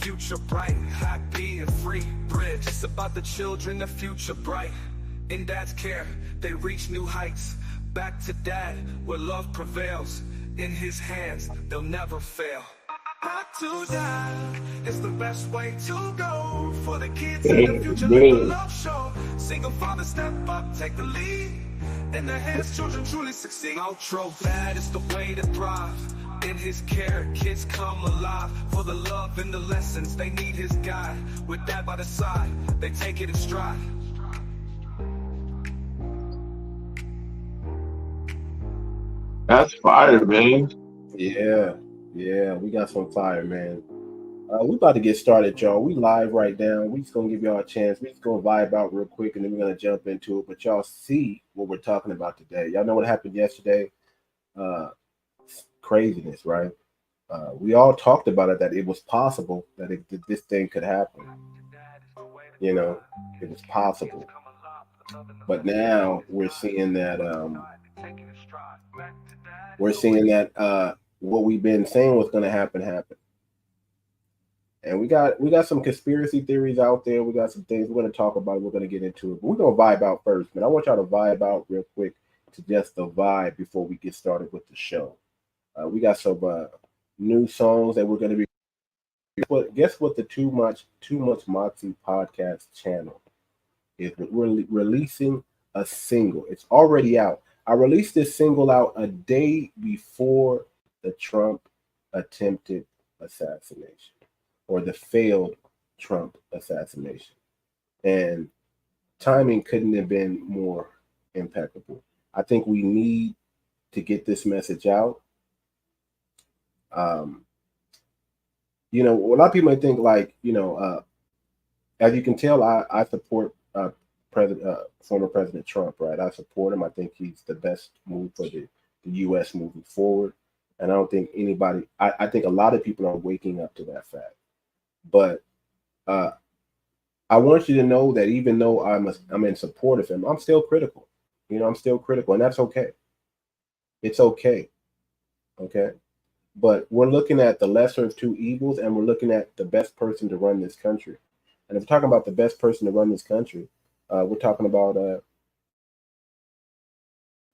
future bright, happy and free. Bridge, it's about the children, the future bright. In dad's care, they reach new heights. Back to dad, where love prevails. In his hands, they'll never fail. Back to dad is the best way to go. For the kids in the future, let the love show. Single father, step up, take the lead. In their hands, children truly succeed. Outro, dad is the way to thrive. In his care, kids come alive. For the love and the lessons, they need his guide. With dad by the side, they take it in stride. That's fire, man. Yeah, we got some fire, man. We about to get started, y'all. We live right now. We just gonna give y'all a chance. We just gonna vibe out real quick, and then we're gonna jump into it. But y'all see what we're talking about today. Y'all know what happened yesterday? Craziness, right? We all talked about it, that it was possible that this thing could happen. You know, it was possible. But now we're seeing that what we've been saying was going to happen happened. And we got some conspiracy theories out there. We got some things we're going to talk about. We're going to get into it. But we're going to vibe out first, man. I want y'all to vibe out real quick to just the vibe before we get started with the show. We got some new songs that we're going to be. But guess what? The Too Much Moxie podcast channel is. We're releasing a single. It's already out. I released this single out a day before the Trump attempted assassination, or the failed Trump assassination. And timing couldn't have been more impeccable. I think we need to get this message out. You know, a lot of people might think like, you know, as you can tell, I support former President Trump, right? I support him. I think he's the best move for the U.S. moving forward. And I don't think anybody, I think a lot of people are waking up to that fact. But I want you to know that even though I'm in support of him, I'm still critical. You know, I'm still critical, and that's okay. It's okay. Okay. But we're looking at the lesser of two evils, and we're looking at the best person to run this country. And if we're talking about the best person to run this country, we're talking about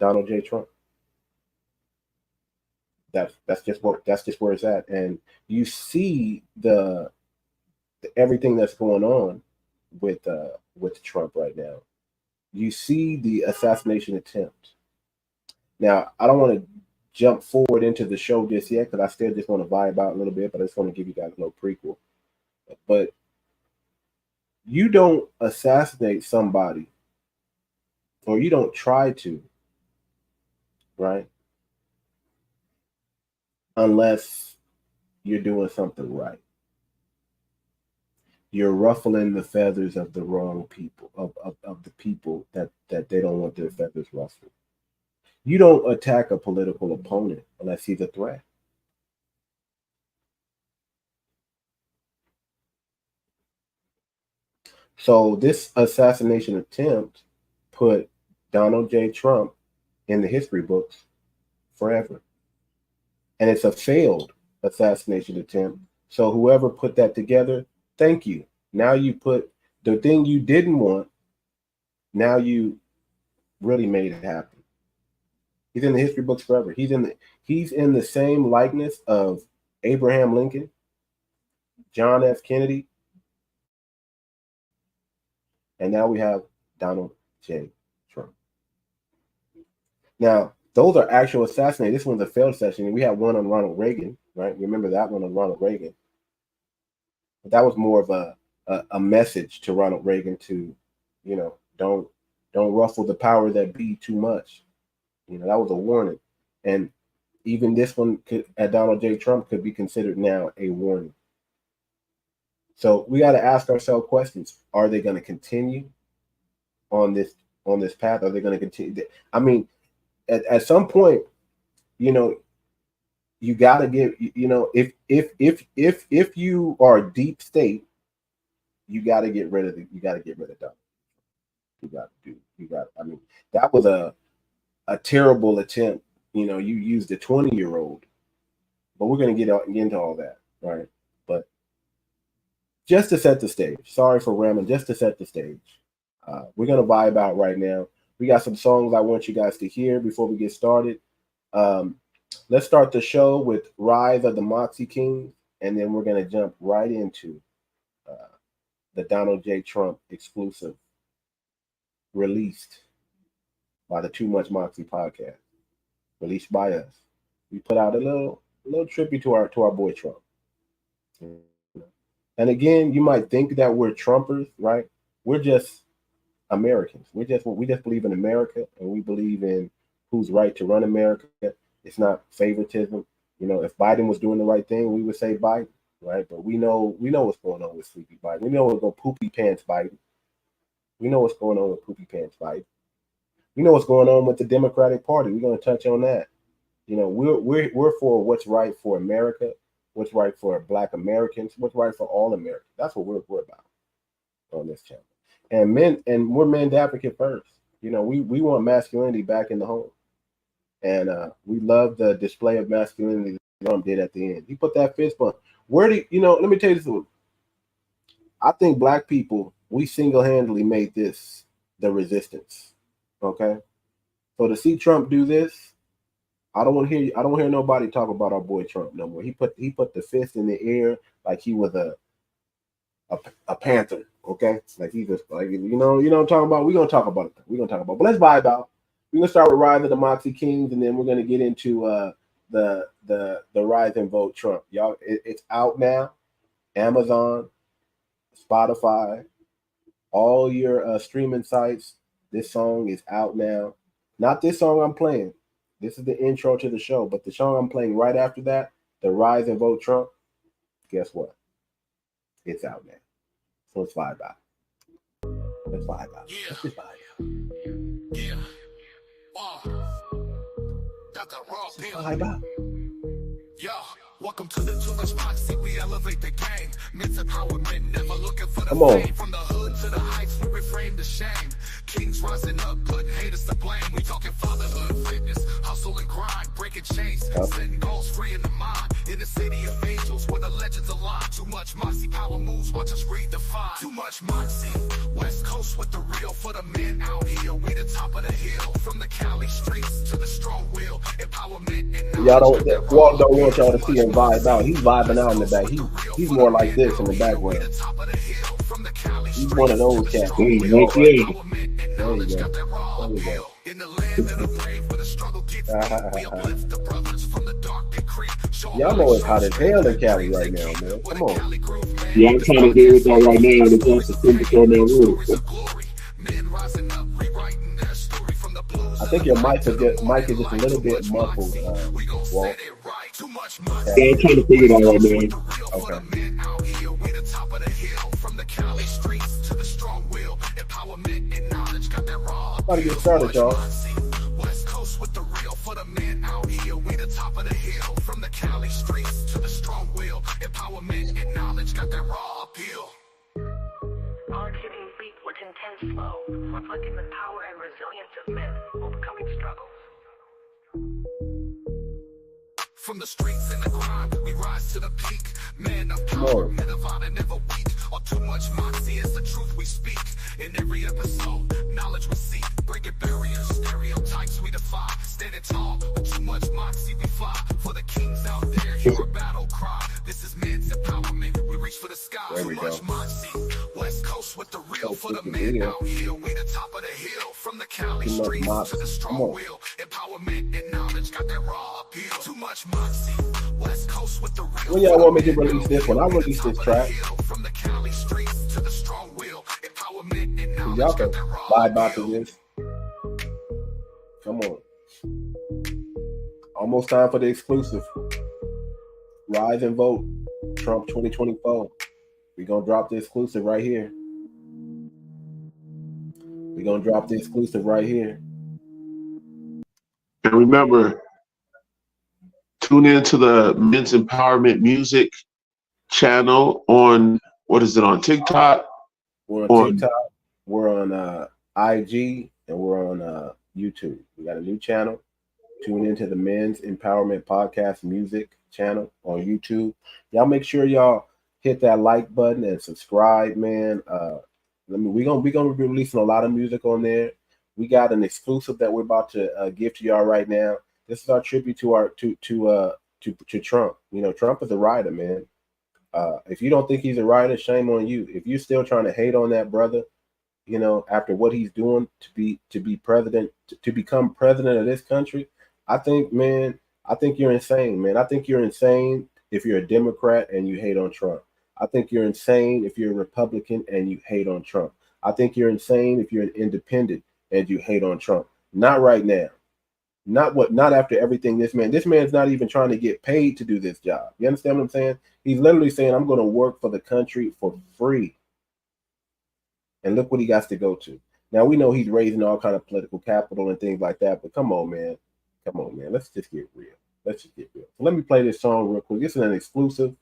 Donald J. Trump. That's just where it's at. And you see the everything that's going on with Trump right now. You see the assassination attempt. Now, I don't want to jump forward into the show just yet because I still just want to vibe out a little bit, but I just want to give you guys a little prequel. But you don't assassinate somebody, or you don't try to, right? Unless you're doing something right. You're ruffling the feathers of the wrong people, of the people that they don't want their feathers ruffled. You don't attack a political opponent unless he's a threat. So this assassination attempt put Donald J. Trump in the history books forever. And it's a failed assassination attempt. So whoever put that together, thank you. Now you put the thing you didn't want, now you really made it happen. He's in the history books forever. He's in the same likeness of Abraham Lincoln, John F. Kennedy, and now we have Donald J. Trump. Now, those are actual assassinations. This one's a failed assassination. We had one on Ronald Reagan, right? Remember that one on Ronald Reagan. But that was more of a message to Ronald Reagan to, you know, don't ruffle the power that be too much. You know, that was a warning. And even this one at Donald J. Trump could be considered now a warning. So we got to ask ourselves questions. Are they going to continue on this path? Are they going to continue? I mean, at some point, you know, you got to give, you know, if you are deep state, you got to get rid of Donald. I mean, that was a terrible attempt. You know, you used a 20-year-old, but we're going to get into all that, right? But just to set the stage. Sorry for ramming. Just to set the stage. We're gonna vibe out right now. We got some songs I want you guys to hear before we get started. Let's start the show with Rise of the Moxie Kings, and then we're gonna jump right into the Donald J. Trump exclusive released by the Too Much Moxie podcast, released by us. We put out a little tribute to our boy Trump. And again, you might think that we're Trumpers, right? We're just Americans. We just believe in America, and we believe in who's right to run America. It's not favoritism. You know, if Biden was doing the right thing, we would say Biden, right? But we know what's going on with Sleepy Biden. We know what's going Poopy Pants Biden. We know what's going on with Poopy Pants Biden. We know what's going on with the Democratic Party. We're going to touch on that. You know, we're for what's right for America, what's right for Black Americans, what's right for all Americans. That's what we're about on this channel. And we're men's advocate first. You know, we want masculinity back in the home. And we love the display of masculinity that Trump did at the end. He put that fist bump. Let me tell you this. I think Black people, we single-handedly made this the resistance. Okay? So to see Trump do this, I don't want to hear nobody talk about our boy Trump no more. He put the fist in the air like he was a panther, okay? Like he just like you know what I'm talking about. We're gonna talk about it. But let's vibe out. We're gonna start with Rise of the Moxie Kings, and then we're gonna get into the Rise and Vote Trump. Y'all, it's out now. Amazon, Spotify, all your streaming sites. This song is out now. Not this song I'm playing. This is the intro to the show, but the song I'm playing right after that, the Rise and Vote Trump, guess what? It's out now. So let's vibe out. Let's just vibe. Yeah. Got the raw deal. Vibe out. Yo, welcome to the Too Much Moxie. We elevate the game. Men's empowerment, never looking for the fame. From the hood to the heights, we reframe the shame. Kings rising up, put haters to blame. We talking fatherhood, fitness, hustle and grind, breaking chains, setting goals free in the mind. In the city of angels, where the legends align. Too much Moxie power moves, watch us redefine. Too much Moxie, West Coast with the real for the men out here. We the top of the hill, from the Cali streets to the strong will. Empowerment and y'all don't want y'all to see him vibe out. He's vibing out in the back. He's more like this in the background. He's one of those cats. There you go. Y'all know it's hot as hell in Cali right now, man. Come on. Yeah, I'm trying to do it right now. The plus is before that rule. I think your mic is just a little bit muffled. Walt. Yeah, I'm trying to figure it out right now. Okay. About to get started, y'all. West Coast with the real for the men out here. We the top of the hill, from the Cali streets to the strong will. Empowerment and knowledge got that raw appeal. Hard-hitting beat with intense flow, reflecting the power and resilience of men overcoming struggles. From the streets and the grind, we rise to the peak. Men of power, men of honor, never weak. Or too much moxie is the truth we speak. In every episode, knowledge we seek. Breaking barriers, stereotypes we defy. Standing tall, with too much moxie we fly. For the kings out there, hear a battle cry. This is men's empowerment, we reach for the sky. Too much moxie, West Coast with the real for the men out here. We the top of the hill, from the Cali streets to the strong will. Empowerment and knowledge got that raw appeal. Too much moxie, West Coast with the real. When y'all want me to release this one, I'll release this track. From the Cali streets to the strong will. Empowerment and knowledge y'all can got that raw vibe out to this. Come on. Almost time for the exclusive. Rise and Vote. Trump 2024. We're going to drop the exclusive right here. And remember, tune into the Men's Empowerment Music channel on, what is it, on TikTok? We're on TikTok, we're on IG, and we're on YouTube. We got a new channel. Tune into the Men's Empowerment Podcast Music channel on YouTube. Y'all make sure y'all hit that like button and subscribe, man. We're gonna be releasing a lot of music on there. We got an exclusive that we're about to give to y'all right now. This is our tribute to Trump. You know, Trump is a writer, man. If you don't think he's a writer, shame on you. If you're still trying to hate on that brother, you know, after what he's doing to be president, to become president of this country, I think you're insane, man. I think you're insane if you're a Democrat and you hate on Trump. I think you're insane if you're a Republican and you hate on Trump. I think you're insane if you're an independent and you hate on Trump. Not right now. Not after everything this man's not even trying to get paid to do this job. You understand what I'm saying? He's literally saying, I'm going to work for the country for free. And look what he got to go to. Now, we know he's raising all kind of political capital and things like that, but come on, man. Let's just get real. So let me play this song real quick. This is an exclusive.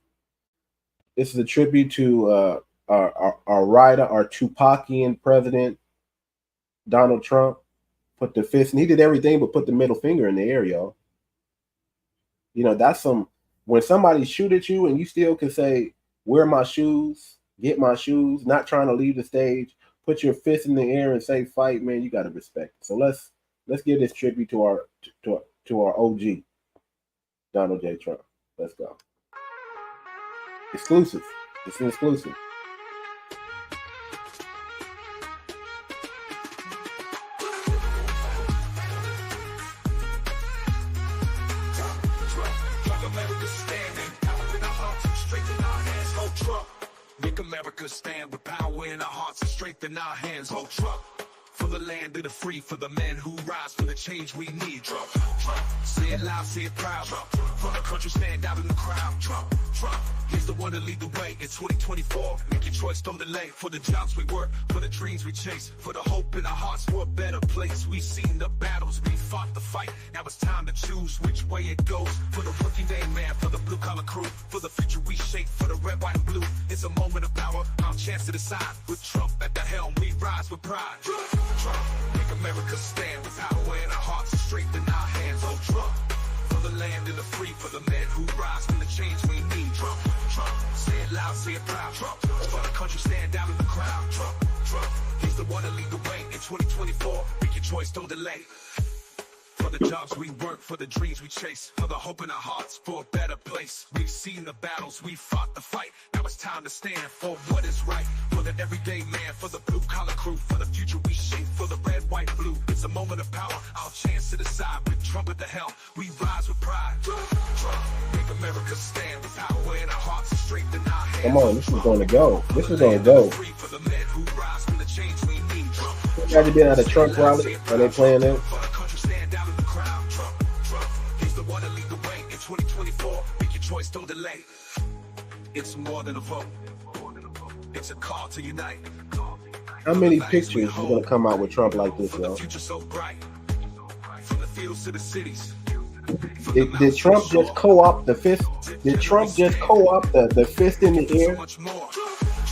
This is a tribute to our writer, our Tupacian president, Donald Trump. Put the fist, and he did everything but put the middle finger in the air, y'all. You know, that's when somebody shoot at you and you still can say, wear my shoes, get my shoes, not trying to leave the stage, put your fist in the air and say fight, man, you got to respect it. So let's give this tribute to our OG, Donald J. Trump. Let's go. Exclusive. It's an exclusive. Make America stand with power in our hearts and strength in our hands. Hold Trump for the land of the free, for the men who rise for the change we need. Trump, say it loud, say it proud. Trump, for the country stand out in the crowd. Trump, he's the one to lead the way in 2024. Make your choice, don't delay. For the jobs we work, for the dreams we chase, for the hope in our hearts for a better place. We've seen the battles, we fought the fight. Now it's time to choose which way it goes. For the working day man, for the blue collar crew, for the future we shape, for the red, white, and blue. It's a moment of power, our chance to decide. With Trump at the helm, we rise with pride. Trump, make America stand with power in our hearts and strength in our hands. Oh, Trump, for the land and the free, for the men who rise for the change we need. Trump, say it loud, say it proud. Trump, for the country stand out in the crowd. Trump, he's the one to lead the way in 2024. Make your choice, don't delay. For the jobs we work, for the dreams we chase, for the hope in our hearts for a better place. We've seen the battles, we fought the fight. Now it's time to stand for what is right. For the everyday man, for the blue collar crew, for the future we shape, for the red, white, and blue. It's a moment of power, our chance to decide. With Trump at the helm, we rise with pride. Trump, make America stand with power in our hearts and strength in our hands. Come on, this is going to go. This is going to go. For the men who rise for the change we need. Trump, have you been at a Trump rally? Are they playing that? For the country stand out in the crowd. Trump, he's the one to lead the way in 2024. Make your choice, don't delay. It's more than a vote. It's a call to unite. How many pictures are going to come out with Trump like this, y'all? Future so bright. From the fields to the cities. Did Trump just co-opt the fist? Did Trump just co-opt the fist in the air?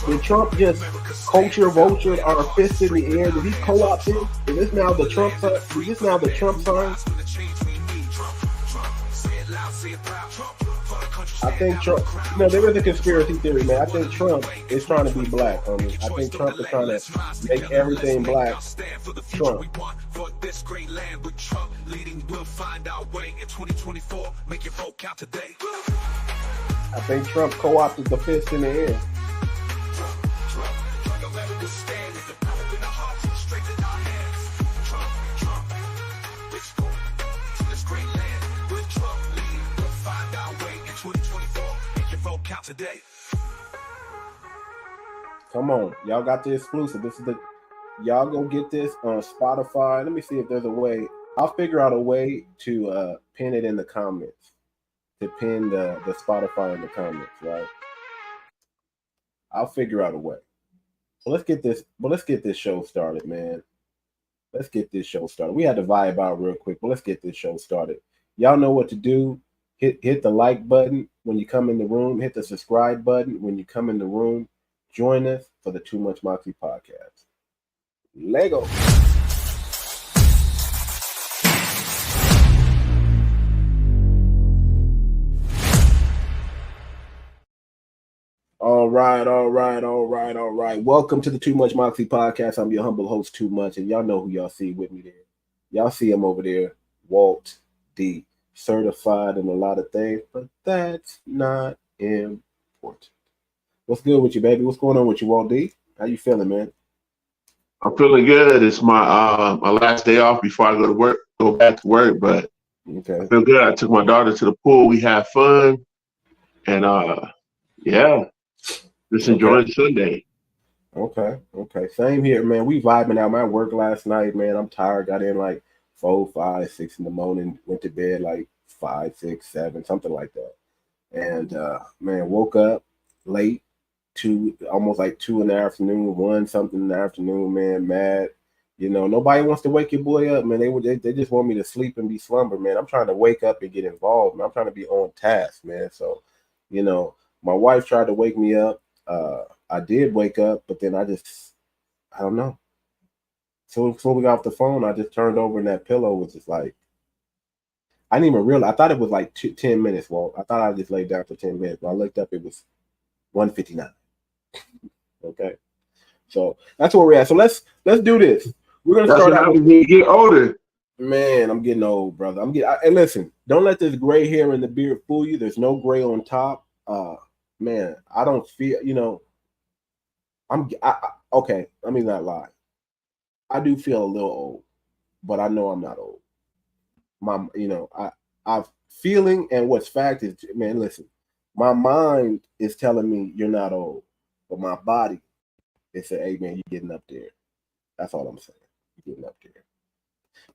Did Trump just vulture our fist in the air? Did he co-opt it? Is this now the Trump sign? Is this now the Trump sign? I think Trump, there is a conspiracy theory, man. I think Trump is trying to be black. I think Trump is trying to make everything black. Trump. For this great land with Trump leading, we'll find our way in 2024. Make your vote count today. I think Trump co-opted the fist in the air. Today. Come on, y'all got the exclusive. Y'all go get this on Spotify. Let me see if there's a way. I'll figure out a way to pin it in the comments. To pin the Spotify in the comments, right? I'll figure out a way. Well, let's get this show started, man. Let's get this show started. We had to vibe out real quick, but let's get this show started. Y'all know what to do. Hit the like button when you come in the room. Hit the subscribe button when you come in the room. Join us for the Too Much Moxie podcast. Lego. All right. Welcome to the Too Much Moxie podcast. I'm your humble host, Too Much, and y'all know who y'all see with me there. Y'all see him over there, Walt D. Certified in a lot of things, but that's not important. What's good with you, baby? What's going on with you, Walt D? How you feeling, man? I'm feeling good. It's my my last day off before I go back to work, but Okay. I feel good. I took my daughter to the pool. We had fun, and yeah, just enjoying Sunday. Okay. Same here, man. We vibing out. My work last night, man. I'm tired. Got in like 4, 5, 6 in the morning. Went to bed like 5, 6, 7, something like that. And man, woke up late, almost like 2 in the afternoon, 1 something in the afternoon. Man, mad. You know, nobody wants to wake your boy up, man. They just want me to sleep and be slumber, man. I'm trying to wake up and get involved, man. I'm trying to be on task, man. So, you know, my wife tried to wake me up. I did wake up, but then I don't know. So before we got off the phone, I just turned over and that pillow was just like, I didn't even realize. I thought it was like 10 minutes, Walt. I thought I just laid down for 10 minutes. When I looked up, it was 1:59. Okay. So that's where we're at. So let's do this. We're going to start out when you get older. Man, I'm getting old, brother. And listen, don't let this gray hair and the beard fool you. There's no gray on top. Man, I don't feel, you know, okay, let me not lie. I do feel a little old, but I know I'm not old. I'm feeling, and what's fact is, man, listen, my mind is telling me you're not old, but my body is saying, hey, man, you're getting up there. That's all I'm saying. You're getting up there.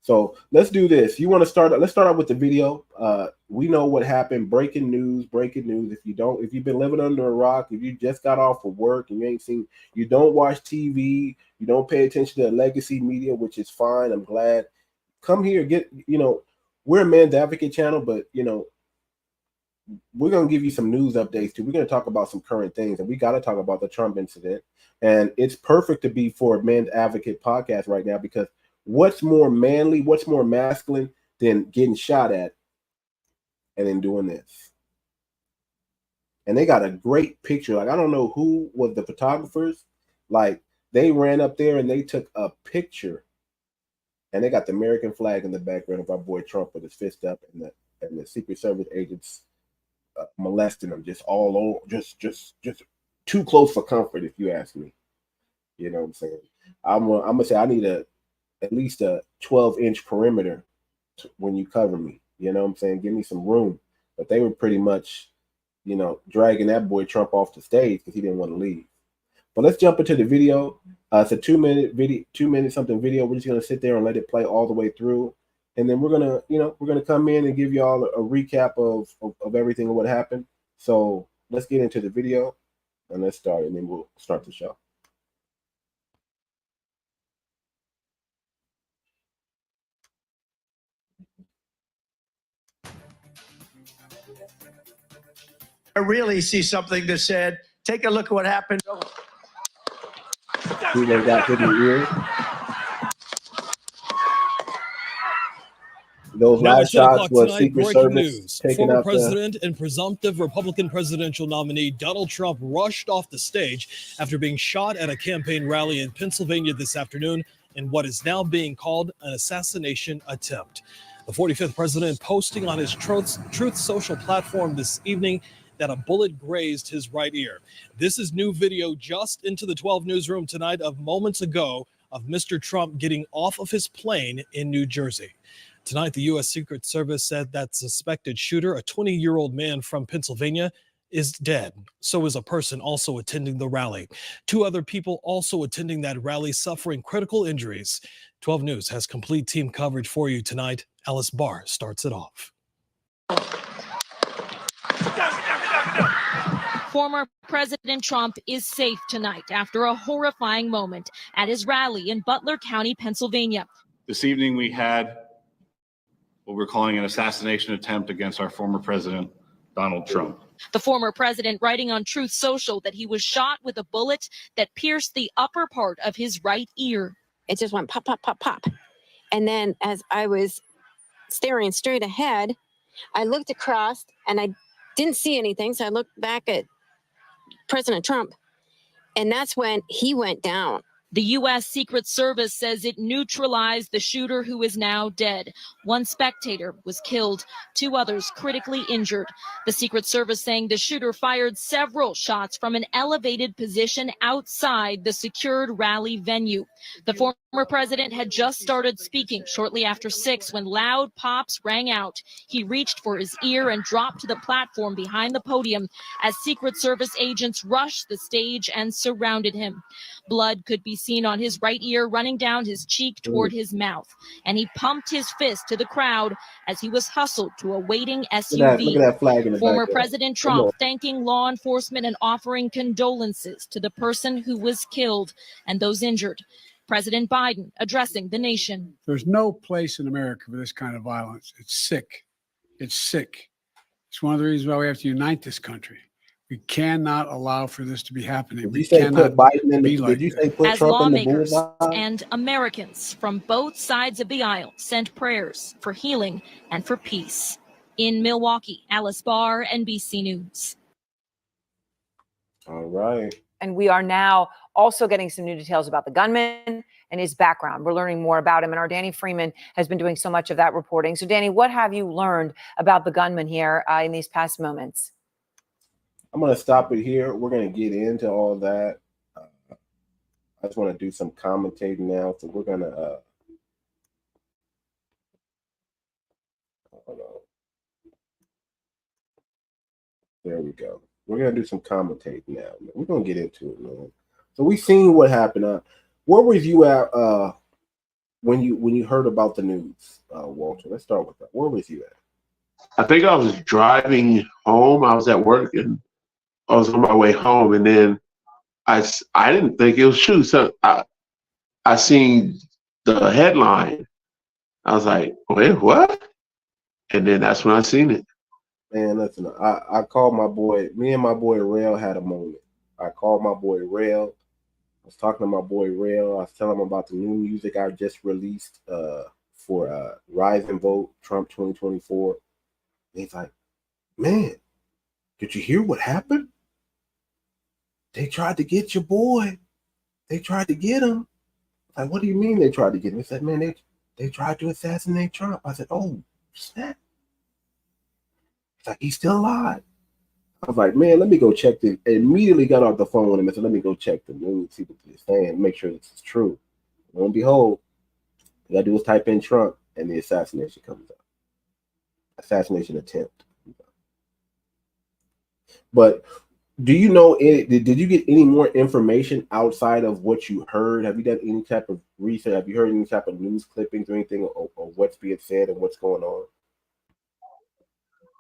So let's do this. Let's start out with the video. We know what happened. Breaking news. If you've been living under a rock, if you just got off of work and you don't watch TV, you don't pay attention to the legacy media, which is fine. I'm glad. Come here, we're a Man's Advocate channel, but we're going to give you some news updates too. We're going to talk about some current things, and we got to talk about the Trump incident. And it's perfect to be for a Man's Advocate podcast right now, because what's more manly, what's more masculine than getting shot at and then doing this? And they got a great picture. Like, I don't know who was the photographers. Like, they ran up there and they took a picture, and they got the American flag in the background of our boy Trump with his fist up, and the Secret Service agents molesting him, just all over, just too close for comfort, if you ask me. You know what I'm saying? I'm gonna say I need at least a 12-inch perimeter when you cover me. You know what I'm saying? Give me some room. But they were pretty much, dragging that boy Trump off the stage because he didn't want to leave. But let's jump into the video. It's a 2-minute video, 2-minute something video. We're just gonna sit there and let it play all the way through, and then we're gonna come in and give y'all a recap of everything and what happened. So let's get into the video and let's start, and then we'll start the show. I really see something that said, take a look at what happened. See what got hidden ears. Those last shots was Secret Service taking out President and presumptive Republican presidential nominee Donald Trump rushed off the stage after being shot at a campaign rally in Pennsylvania this afternoon in what is now being called an assassination attempt. The 45th president posting on his Truth Social platform this evening that a bullet grazed his right ear. This is new video just into the 12 newsroom tonight of moments ago of Mr. Trump getting off of his plane in New Jersey. Tonight, the U.S. Secret Service said that suspected shooter, a 20-year-old man from Pennsylvania, is dead. So is a person also attending the rally. 2 other people also attending that rally suffering critical injuries. 12 News has complete team coverage for you tonight. Alice Barr starts it off. Former President Trump is safe tonight after a horrifying moment at his rally in Butler County, Pennsylvania. This evening we had what we're calling an assassination attempt against our former president, Donald Trump. The former president writing on Truth Social that he was shot with a bullet that pierced the upper part of his right ear. It just went pop, pop, pop, pop. And then as I was staring straight ahead, I looked across and I didn't see anything. So I looked back at President Trump. And that's when he went down. The U.S. Secret Service says it neutralized the shooter, who is now dead. One spectator was killed, 2 others critically injured. The Secret Service saying the shooter fired several shots from an elevated position outside the secured rally venue. The former president had just started speaking shortly after 6 when loud pops rang out. He reached for his ear and dropped to the platform behind the podium as Secret Service agents rushed the stage and surrounded him. Blood could be seen on his right ear running down his cheek toward his mouth, and he pumped his fist to the crowd as he was hustled to a waiting SUV. Look at that flag in the Former back. President Trump thanking law enforcement and offering condolences to the person who was killed and those injured. President Biden addressing the nation. There's no place in America for this kind of violence. It's sick. It's sick. It's one of the reasons why we have to unite this country. We cannot allow for this to be happening. Did you say put Biden in the, did you say put As Trump in the lawmakers bullseye? and Americans from both sides of the aisle sent prayers for healing and for peace. In Milwaukee, Alice Barr, NBC News. All right. And we are now also getting some new details about the gunman and his background. We're learning more about him, and our Danny Freeman has been doing so much of that reporting. So, Danny, what have you learned about the gunman here in these past moments? I'm going to stop it here. We're going to get into all that. I just want to do some commentating now. So we're going to, hold on. There we go. We're going to do some commentating now. We're going to get into it, man. So we seen what happened. Where was you at when you heard about the news, Walter? Let's start with that. Where was you at? I think I was driving home. I was at work and I was on my way home, and then I didn't think it was true. So I seen the headline. I was like, wait, what? And then that's when I seen it. Man, listen, I called my boy. Me and my boy Rail had a moment. I called my boy Rail. I was talking to my boy Rail. I was telling him about the new music I just released for Rise and Vote Trump 2024. And he's like, man, did you hear what happened? They tried to get your boy. They tried to get him. Like, what do you mean they tried to get him? He said, man, they tried to assassinate Trump. I said, oh, snap. It's like, he's still alive. I was like, man, let me go check this. I immediately got off the phone with him and said, let me go check the news, see what they're saying, make sure this is true. Lo and behold, all you got to do is type in Trump and the assassination comes up. Assassination attempt. But do you know, did you get any more information outside of what you heard? Have you done any type of research? Have you heard any type of news clippings or anything or what's being said and what's going on?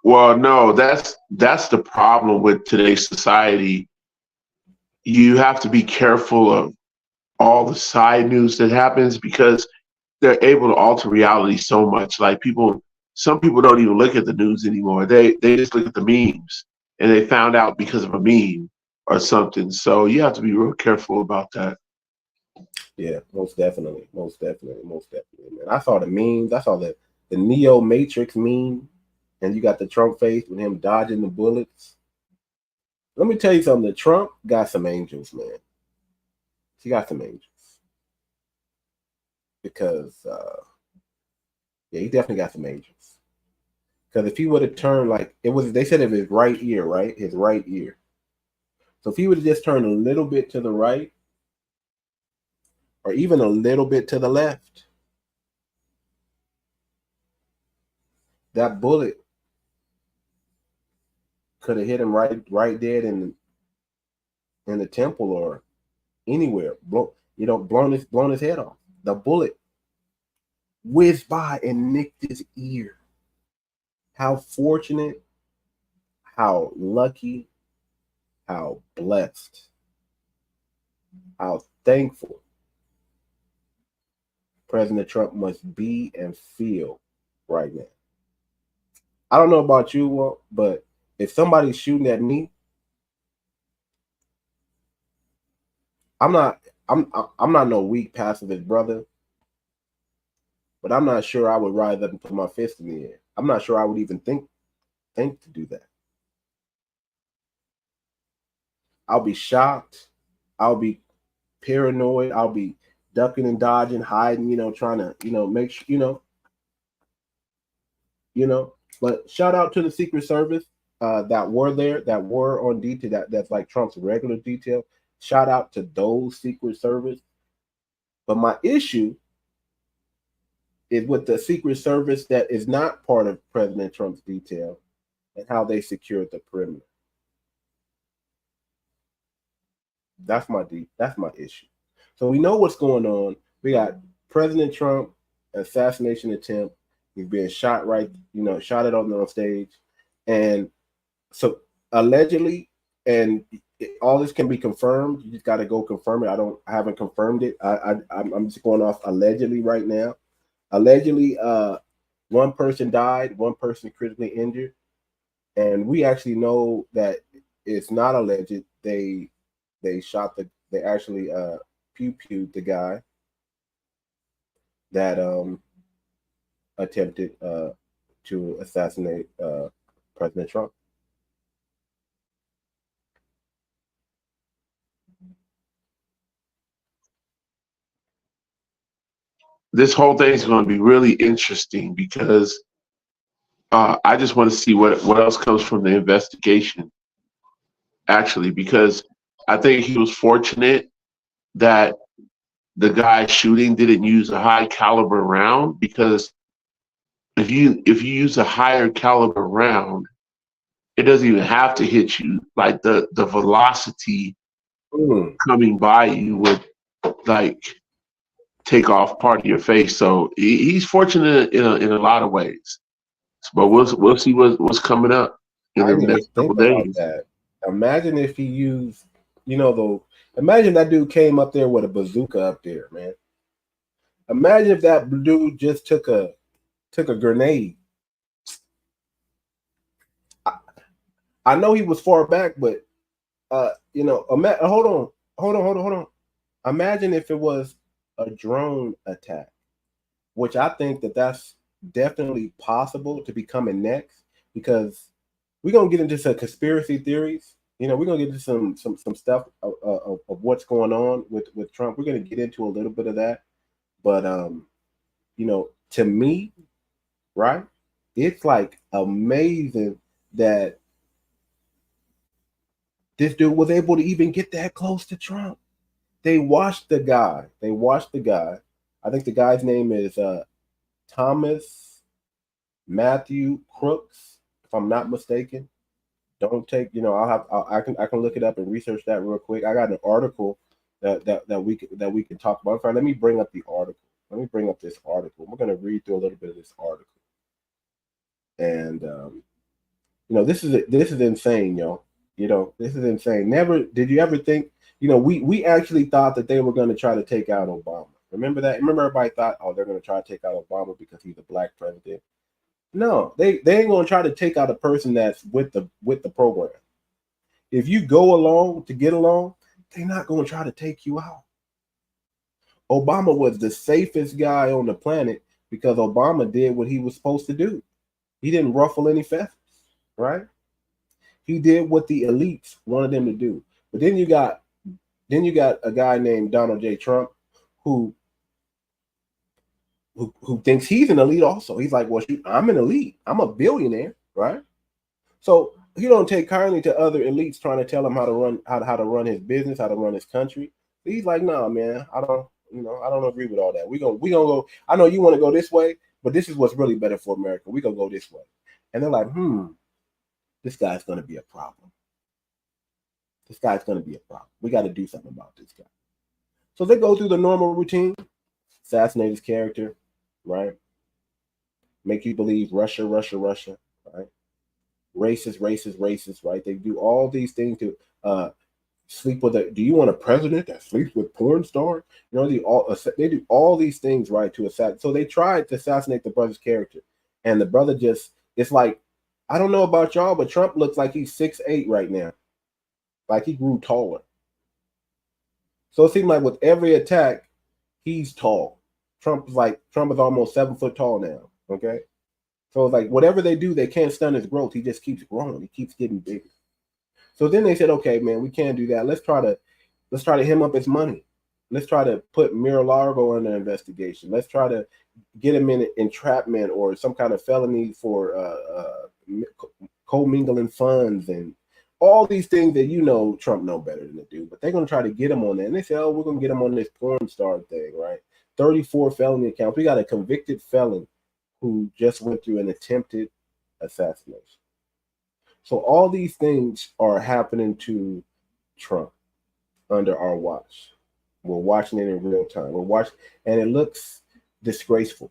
Well, no, that's the problem with today's society. You have to be careful of all the side news that happens because they're able to alter reality so much. Like some people don't even look at the news anymore. They just look at the memes. And they found out because of a meme or something. So you have to be real careful about that. Yeah, most definitely. Man. I saw the memes. I saw the Neo Matrix meme. And you got the Trump face with him dodging the bullets. Let me tell you something. The Trump got some angels, man. He got some angels. Because, yeah, he definitely got some angels. Because if he would have turned they said of his right ear, right? His right ear. So if he would have just turned a little bit to the right, or even a little bit to the left, that bullet could have hit him right dead in the temple or anywhere. Blown his head off. The bullet whizzed by and nicked his ear. How fortunate, how lucky, how blessed, how thankful President Trump must be and feel right now. I don't know about you, Walt, but if somebody's shooting at me, I'm not no weak pacifist brother, but I'm not sure I would rise up and put my fist in the air. I'm not sure I would even think to do that. I'll be shocked. I'll be paranoid. I'll be ducking and dodging, hiding, trying to, make sure, But shout out to the Secret Service that were there, that were on detail, that's like Trump's regular detail. Shout out to those Secret Service. But my issue is with the Secret Service that is not part of President Trump's detail and how they secured the perimeter. That's my issue. So we know what's going on. We got President Trump, assassination attempt. He's being shot shot it on stage. And so allegedly, and all this can be confirmed. You just got to go confirm it. I haven't confirmed it. I'm just going off allegedly right now. Allegedly, one person died, one person critically injured, and we actually know that it's not alleged. They actually pew-pewed the guy that attempted to assassinate President Trump. This whole thing is going to be really interesting because I just want to see what else comes from the investigation, actually, because I think he was fortunate that the guy shooting didn't use a high caliber round, because if you use a higher caliber round, it doesn't even have to hit you. Like the velocity coming by you would like take off part of your face. So he's fortunate in a lot of ways. But we'll see what's coming up in the next couple days. That. Imagine if he used, imagine that dude came up there with a bazooka up there, man. Imagine if that dude just took a grenade. I know he was far back, but hold on. Imagine if it was a drone attack, which I think that's definitely possible to be coming next, because we're gonna get into some conspiracy theories. We're gonna get into some stuff of what's going on with Trump. We're gonna get into a little bit of that, but to me, right, it's like amazing that this dude was able to even get that close to Trump. They watched the guy. I think the guy's name is Thomas Matthew Crooks, if I'm not mistaken. Don't take, I can look it up and research that real quick. I got an article that we can talk about. In fact, let me bring up the article. Let me bring up this article. We're going to read through a little bit of this article. And this is insane, yo. This is insane. Never did you ever think, we actually thought that they were going to try to take out Obama. Remember that? Remember everybody thought, oh, they're going to try to take out Obama because he's a black president. No, they ain't going to try to take out a person that's with the program. If you go along to get along, they're not going to try to take you out. Obama was the safest guy on the planet because Obama did what he was supposed to do. He didn't ruffle any feathers, right? He did what the elites wanted him to do. But then you got a guy named Donald J. Trump who thinks he's an elite also. He's like, well, shoot, I'm an elite. I'm a billionaire, right? So he don't take kindly to other elites trying to tell him how to run his business, how to run his country. He's like, nah, man, I don't agree with all that. We gonna go. I know you want to go this way, but this is what's really better for America. We gonna go this way. And they're like, this guy's gonna be a problem. This guy's gonna be a problem. We got to do something about this guy. So they go through the normal routine, assassinate his character, right? Make you believe Russia, right? Racist, right? They do all these things to sleep with do you want a president that sleeps with porn stars? They do all these things, right, to assassinate. So they tried to assassinate the brother's character, and the brother it's like, I don't know about y'all, but Trump looks like he's 6'8" right now. Like he grew taller. So it seems like with every attack, he's tall. Trump is almost 7 foot tall now. Okay. So it's like whatever they do, they can't stun his growth. He just keeps growing. He keeps getting bigger. So then they said, okay, man, we can't do that. Let's try to hem up his money. Let's try to put Mar-a-Lago under investigation. Let's try to get him in entrapment or some kind of felony for commingling funds and all these things that Trump know better than to do. But they're going to try to get him on that. And they say, oh, we're going to get him on this porn star thing, right? 34 felony accounts. We got a convicted felon who just went through an attempted assassination. So all these things are happening to Trump under our watch. We're watching it in real time. We're watching, and it looks disgraceful.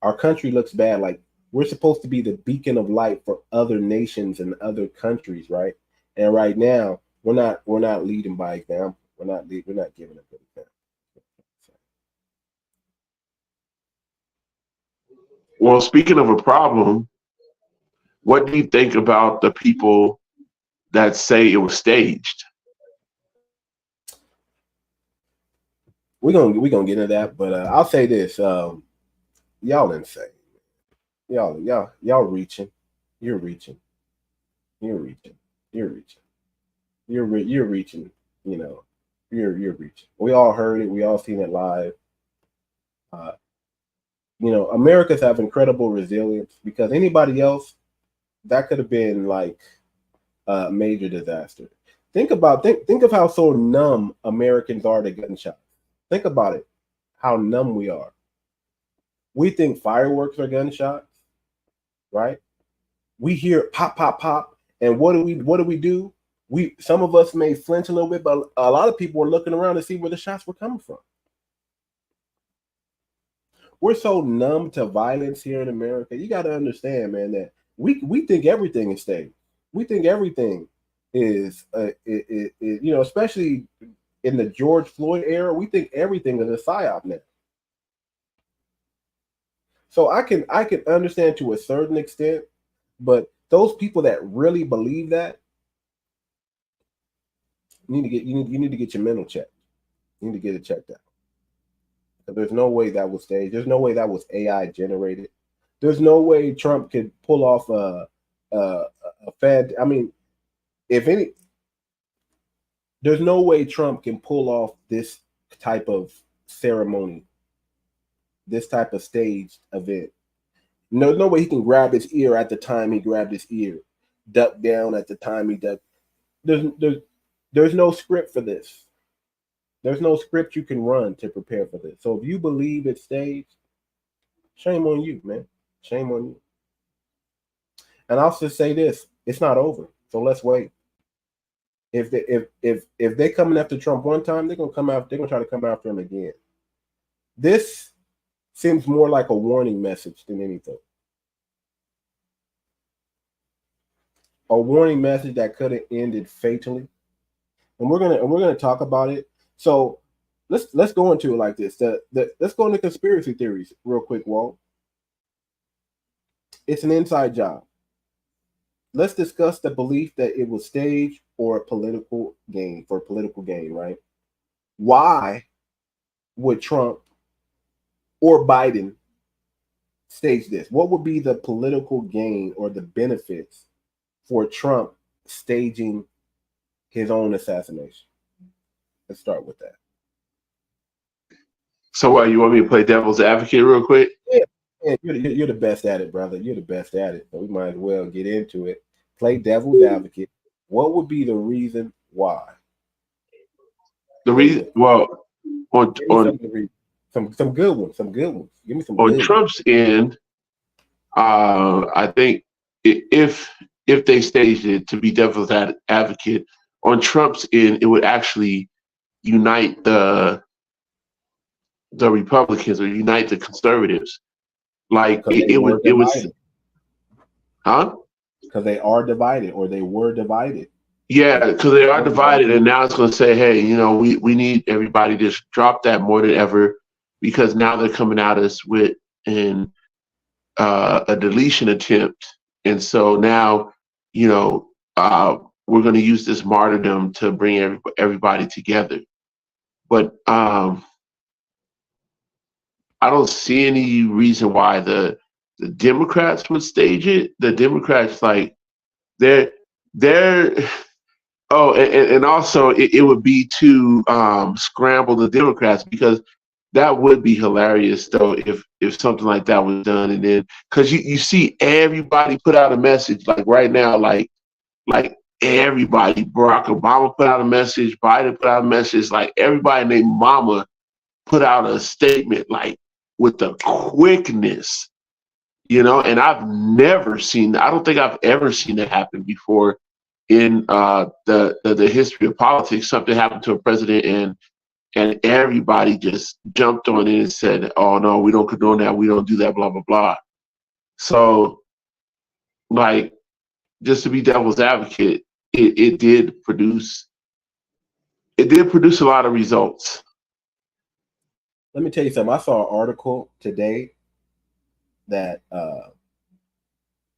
Our country looks bad. Like, we're supposed to be the beacon of light for other nations and other countries, right? And right now, we're not leading by example. We're not giving a good example. Well, speaking of a problem, what do you think about the people that say it was staged? We're gonna get into that, but I'll say this: y'all insane. Y'all reaching. You're reaching. You're reaching. You're reaching. You're reaching. You're reaching. We all heard it. We all seen it live. Americans have incredible resilience, because anybody else, that could have been like a major disaster. Think of how so numb Americans are to gunshots. Think about it, how numb we are. We think fireworks are gunshots, right? We hear pop, pop, pop, and what do we do? Some of us may flinch a little bit, but a lot of people are looking around to see where the shots were coming from. We're so numb to violence here in America. You got to understand, man, that we think everything is staged. We think everything is, especially in the George Floyd era, we think everything is a psyop now. So I can understand to a certain extent, but those people that really believe that, you need to get your mental checked. You need to get it checked out. There's no way that was staged. There's no way that was AI generated. There's no way Trump could pull off a Fed. I mean, there's no way Trump can pull off this type of ceremony, this type of staged event. No way he can grab his ear at the time he grabbed his ear, duck down at the time he ducked. There's no script for this. There's no script you can run to prepare for this. So if you believe it's staged, shame on you, man. Shame on you. And I'll just say this: it's not over. So let's wait. If they coming after Trump one time, they're gonna try to come after him again. This seems more like a warning message than anything. A warning message that could have ended fatally. And we're gonna talk about it. So let's go into it like this. Let's go into conspiracy theories real quick, Walt. It's an inside job. Let's discuss the belief that it was staged or a political gain, right? Why would Trump or Biden stage this? What would be the political gain or the benefits for Trump staging his own assassination? Let's start with that. So you want me to play devil's advocate real quick? Yeah, you're the best at it, brother. You're the best at it. So we might as well get into it. Play devil's advocate. What would be the reason why? The reason, well, on some good ones. Give me some. On Trump's end, I think if they staged it, to be devil's advocate, on Trump's end, it would actually unite the Republicans or unite the conservatives. Like it was, huh? Because they are divided, or they were divided. Yeah, because they are divided, and now it's going to say, hey, we need everybody to drop that more than ever, because now they're coming at us with a deletion attempt, and so now we're going to use this martyrdom to bring everybody together. But I don't see any reason why the Democrats would stage it. The Democrats, like, There. Oh, and also it would be to scramble the Democrats, because that would be hilarious though if something like that was done, and then because you see everybody put out a message like right now, like everybody, Barack Obama put out a message, Biden put out a message, like everybody named Mama put out a statement like with the quickness, and I've never seen, I don't think I've ever seen it happen before in the history of politics. Something happened to a president, and everybody just jumped on it and said, "Oh no, we don't condone that. We don't do that." Blah blah blah. So, like, just to be devil's advocate, it did produce a lot of results. Let me tell you something. I saw an article today that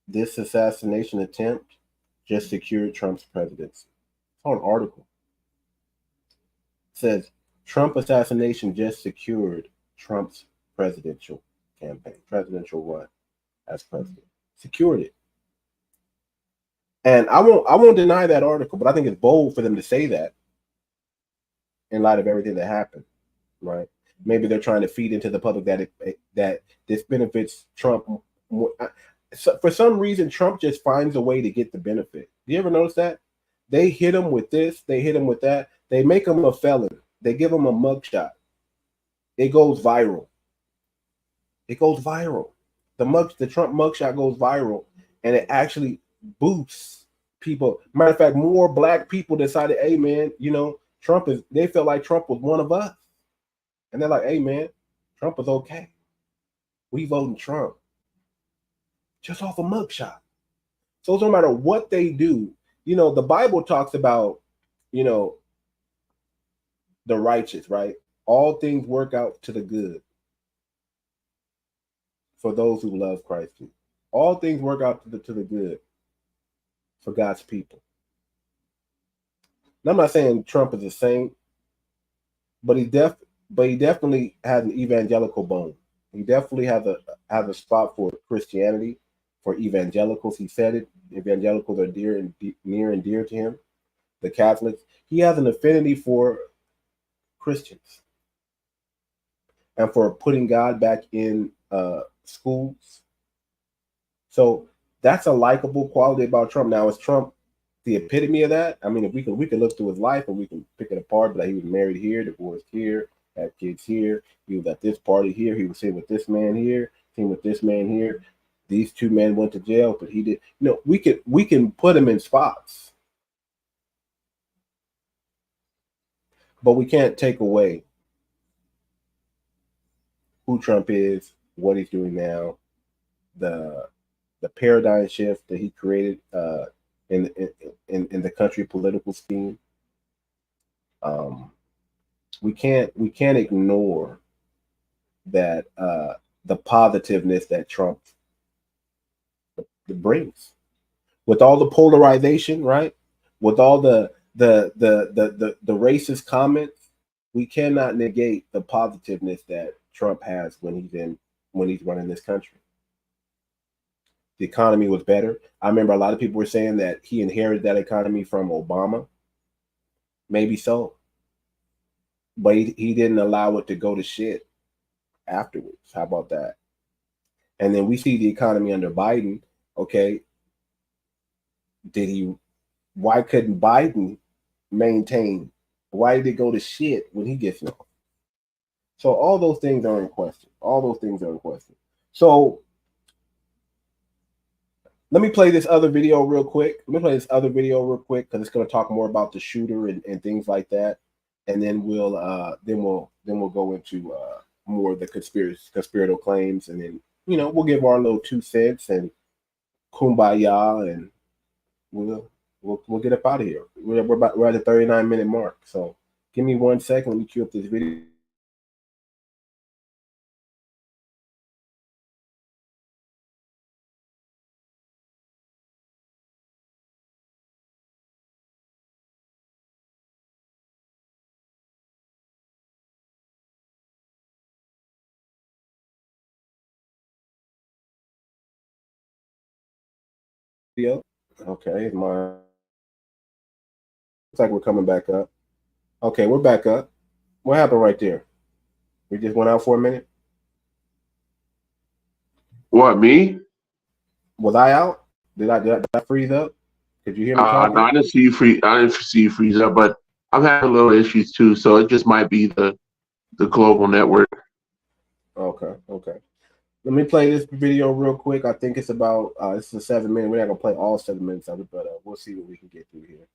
this assassination attempt just secured Trump's presidency. I saw an article. It says Trump assassination just secured Trump's presidential campaign, presidential run as president. Secured it. And I won't deny that article, but I think it's bold for them to say that in light of everything that happened, right? Maybe they're trying to feed into the public that this benefits Trump more. So for some reason, Trump just finds a way to get the benefit. Do you ever notice that? They hit him with this, they hit him with that. They make him a felon. They give him a mugshot. It goes viral. It goes viral. The Trump mugshot goes viral, and it actually boosts people. Matter of fact, more black people decided, hey man, they felt like Trump was one of us. And they're like, hey man, Trump is okay. We voting Trump. Just off a mugshot. So no matter what they do, the Bible talks about, the righteous, right? All things work out to the good for those who love Christ. All things work out to the good for God's people. Now, I'm not saying Trump is a saint, but he definitely has an evangelical bone. He definitely has a spot for Christianity, for evangelicals. He said it. Evangelicals are near and dear to him. The Catholics. He has an affinity for Christians and for putting God back in schools. So that's a likable quality about Trump. Now, is Trump the epitome of that? I mean, if we can look through his life and we can pick it apart, but he was married here, divorced here, had kids here, he was at this party here, he was seen with this man here, seen with this man here. These two men went to jail, but he did. We can put him in spots, but we can't take away who Trump is, what he's doing now, the paradigm shift that he created in the country political scheme. We can't ignore that the positiveness that Trump brings, with all the polarization, right? With all the racist comments, we cannot negate the positiveness that Trump has when he's running this country. The economy was better. I remember a lot of people were saying that he inherited that economy from Obama. Maybe so, but he didn't allow it to go to shit afterwards. How about that? And then we see the economy under Biden. Okay, why couldn't Biden maintain? Why did it go to shit when he gets off? So all those things are in question. So let me play this other video real quick. Because it's going to talk more about the shooter and things like that. And then we'll go into more of the conspiratorial claims, and then we'll give our little 2 cents and kumbaya, and we'll get up out of here. We're at the 39-minute mark. So give me 1 second. Let me cue up this video. Okay, my like we're coming back up. Okay, we're back up. What happened right there? We just went out for a minute. What, me? Was I out? Did I freeze up? Did you hear me No, talking? I didn't see you free. I didn't see you freeze up, but I'm having little issues too. So it just might be the global network. Okay. Let me play this video real quick. I think it's about this is 7 minutes. We're not gonna play all 7 minutes of it, but we'll see what we can get through here.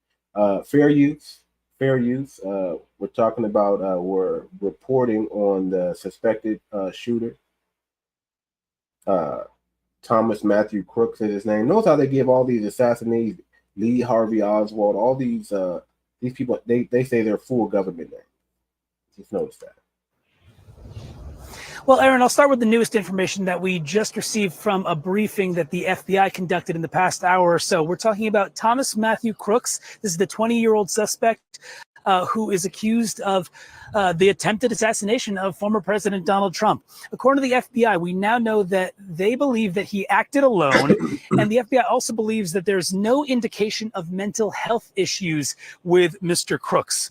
Fair use. We're talking about we're reporting on the suspected shooter. Thomas Matthew Crooks is his name. Notice how they give all these assassinations, Lee Harvey Oswald, all these people, they say they're full government names. Just notice that. Well, Aaron, I'll start with the newest information that we just received from a briefing that the FBI conducted in the past hour or so. We're talking about Thomas Matthew Crooks. This is the 20-year-old suspect who is accused of the attempted assassination of former President Donald Trump. According to the FBI, we now know that they believe that he acted alone, and the FBI also believes that there's no indication of mental health issues with Mr. Crooks.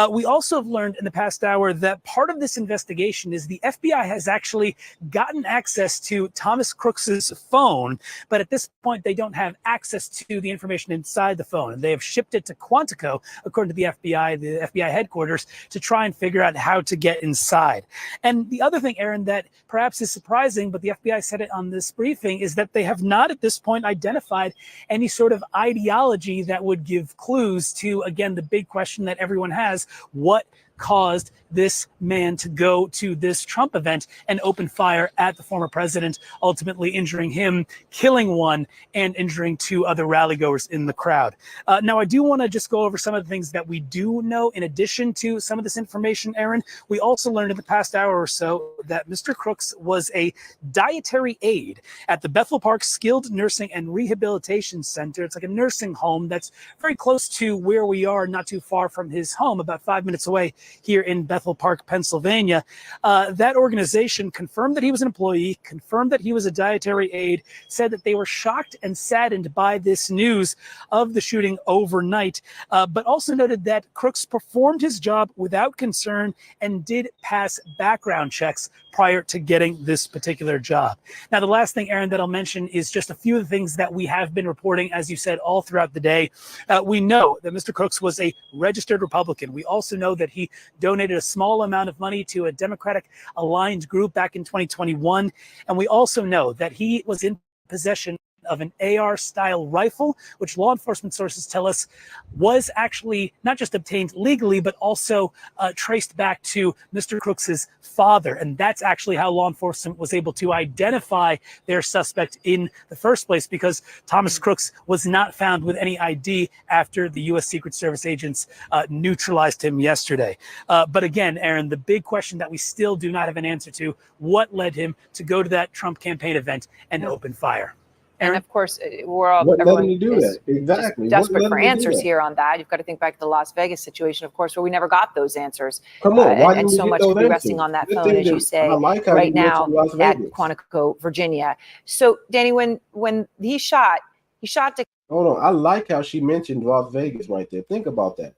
We also have learned in the past hour that part of this investigation is the FBI has actually gotten access to Thomas Crooks's phone, but at this point they don't have access to the information inside the phone. And they have shipped it to Quantico, according to the FBI headquarters, to try and figure out how to get inside. And the other thing, Aaron, that perhaps is surprising, but the FBI said it on this briefing, is that they have not at this point identified any sort of ideology that would give clues to, again, the big question that everyone has: what caused this man to go to this Trump event and open fire at the former president, ultimately injuring him, killing one, and injuring 2 other rallygoers in the crowd. Now, I do want to just go over some of the things that we do know in addition to some of this information, Aaron. We also learned in the past hour or so that Mr. Crooks was a dietary aide at the Bethel Park Skilled Nursing and Rehabilitation Center. It's like a nursing home that's very close to where we are, not too far from his home, about 5 minutes away here in Bethel Park, Pennsylvania. That organization confirmed that he was an employee, confirmed that he was a dietary aide, said that they were shocked and saddened by this news of the shooting overnight, but also noted that Crooks performed his job without concern and did pass background checks prior to getting this particular job. Now, the last thing, Aaron, that I'll mention is just a few of the things that we have been reporting, as you said, all throughout the day. We know that Mr. Crooks was a registered Republican. We also know that he donated a small amount of money to a Democratic aligned group back in 2021. And we also know that he was in possession of an AR-style rifle, which law enforcement sources tell us was actually not just obtained legally, but also traced back to Mr. Crooks's father. And that's actually how law enforcement was able to identify their suspect in the first place, because Thomas Crooks was not found with any ID after the U.S. Secret Service agents neutralized him yesterday. But again, Aaron, the big question that we still do not have an answer to: what led him to go to that Trump campaign event and open fire? And of course, we're all What led everyone him to do is that? Exactly. just What desperate led for him to do answers that? here on that. You've got to think back to the Las Vegas situation, of course, where we never got those answers. Come on, why And didn't we so get much those could be resting answers? on that This phone, thing as you that- say, I like how right you now mentioned Las at Vegas. Quantico, Virginia. So, Danny, when he shot to. Hold on, I like how she mentioned Las Vegas right there. Think about that.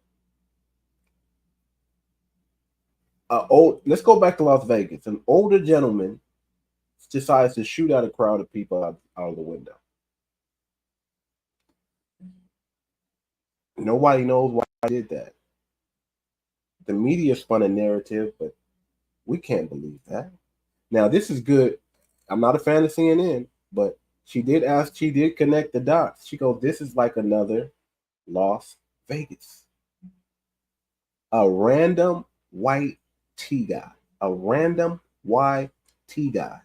Let's go back to Las Vegas. An older gentleman decides to shoot at a crowd of people out of the window. Nobody knows why I did that. The media spun a narrative, but we can't believe that. Now, this is good. I'm not a fan of CNN, but she did connect the dots. She goes, this is like another Las Vegas. A random white T guy. A random white T guy.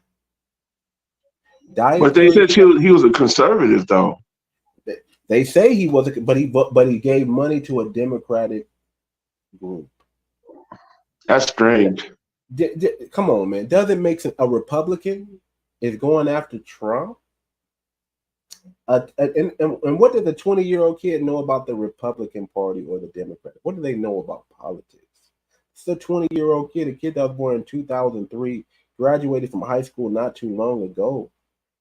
But they said he was a conservative, though. They say he was, but he gave money to a Democratic group. That's strange. Come on, man. Does it make sense? A Republican is going after Trump? And what did the 20-year-old kid know about the Republican Party or the Democrat? What do they know about politics? It's a 20-year-old kid, a kid that was born in 2003, graduated from high school not too long ago,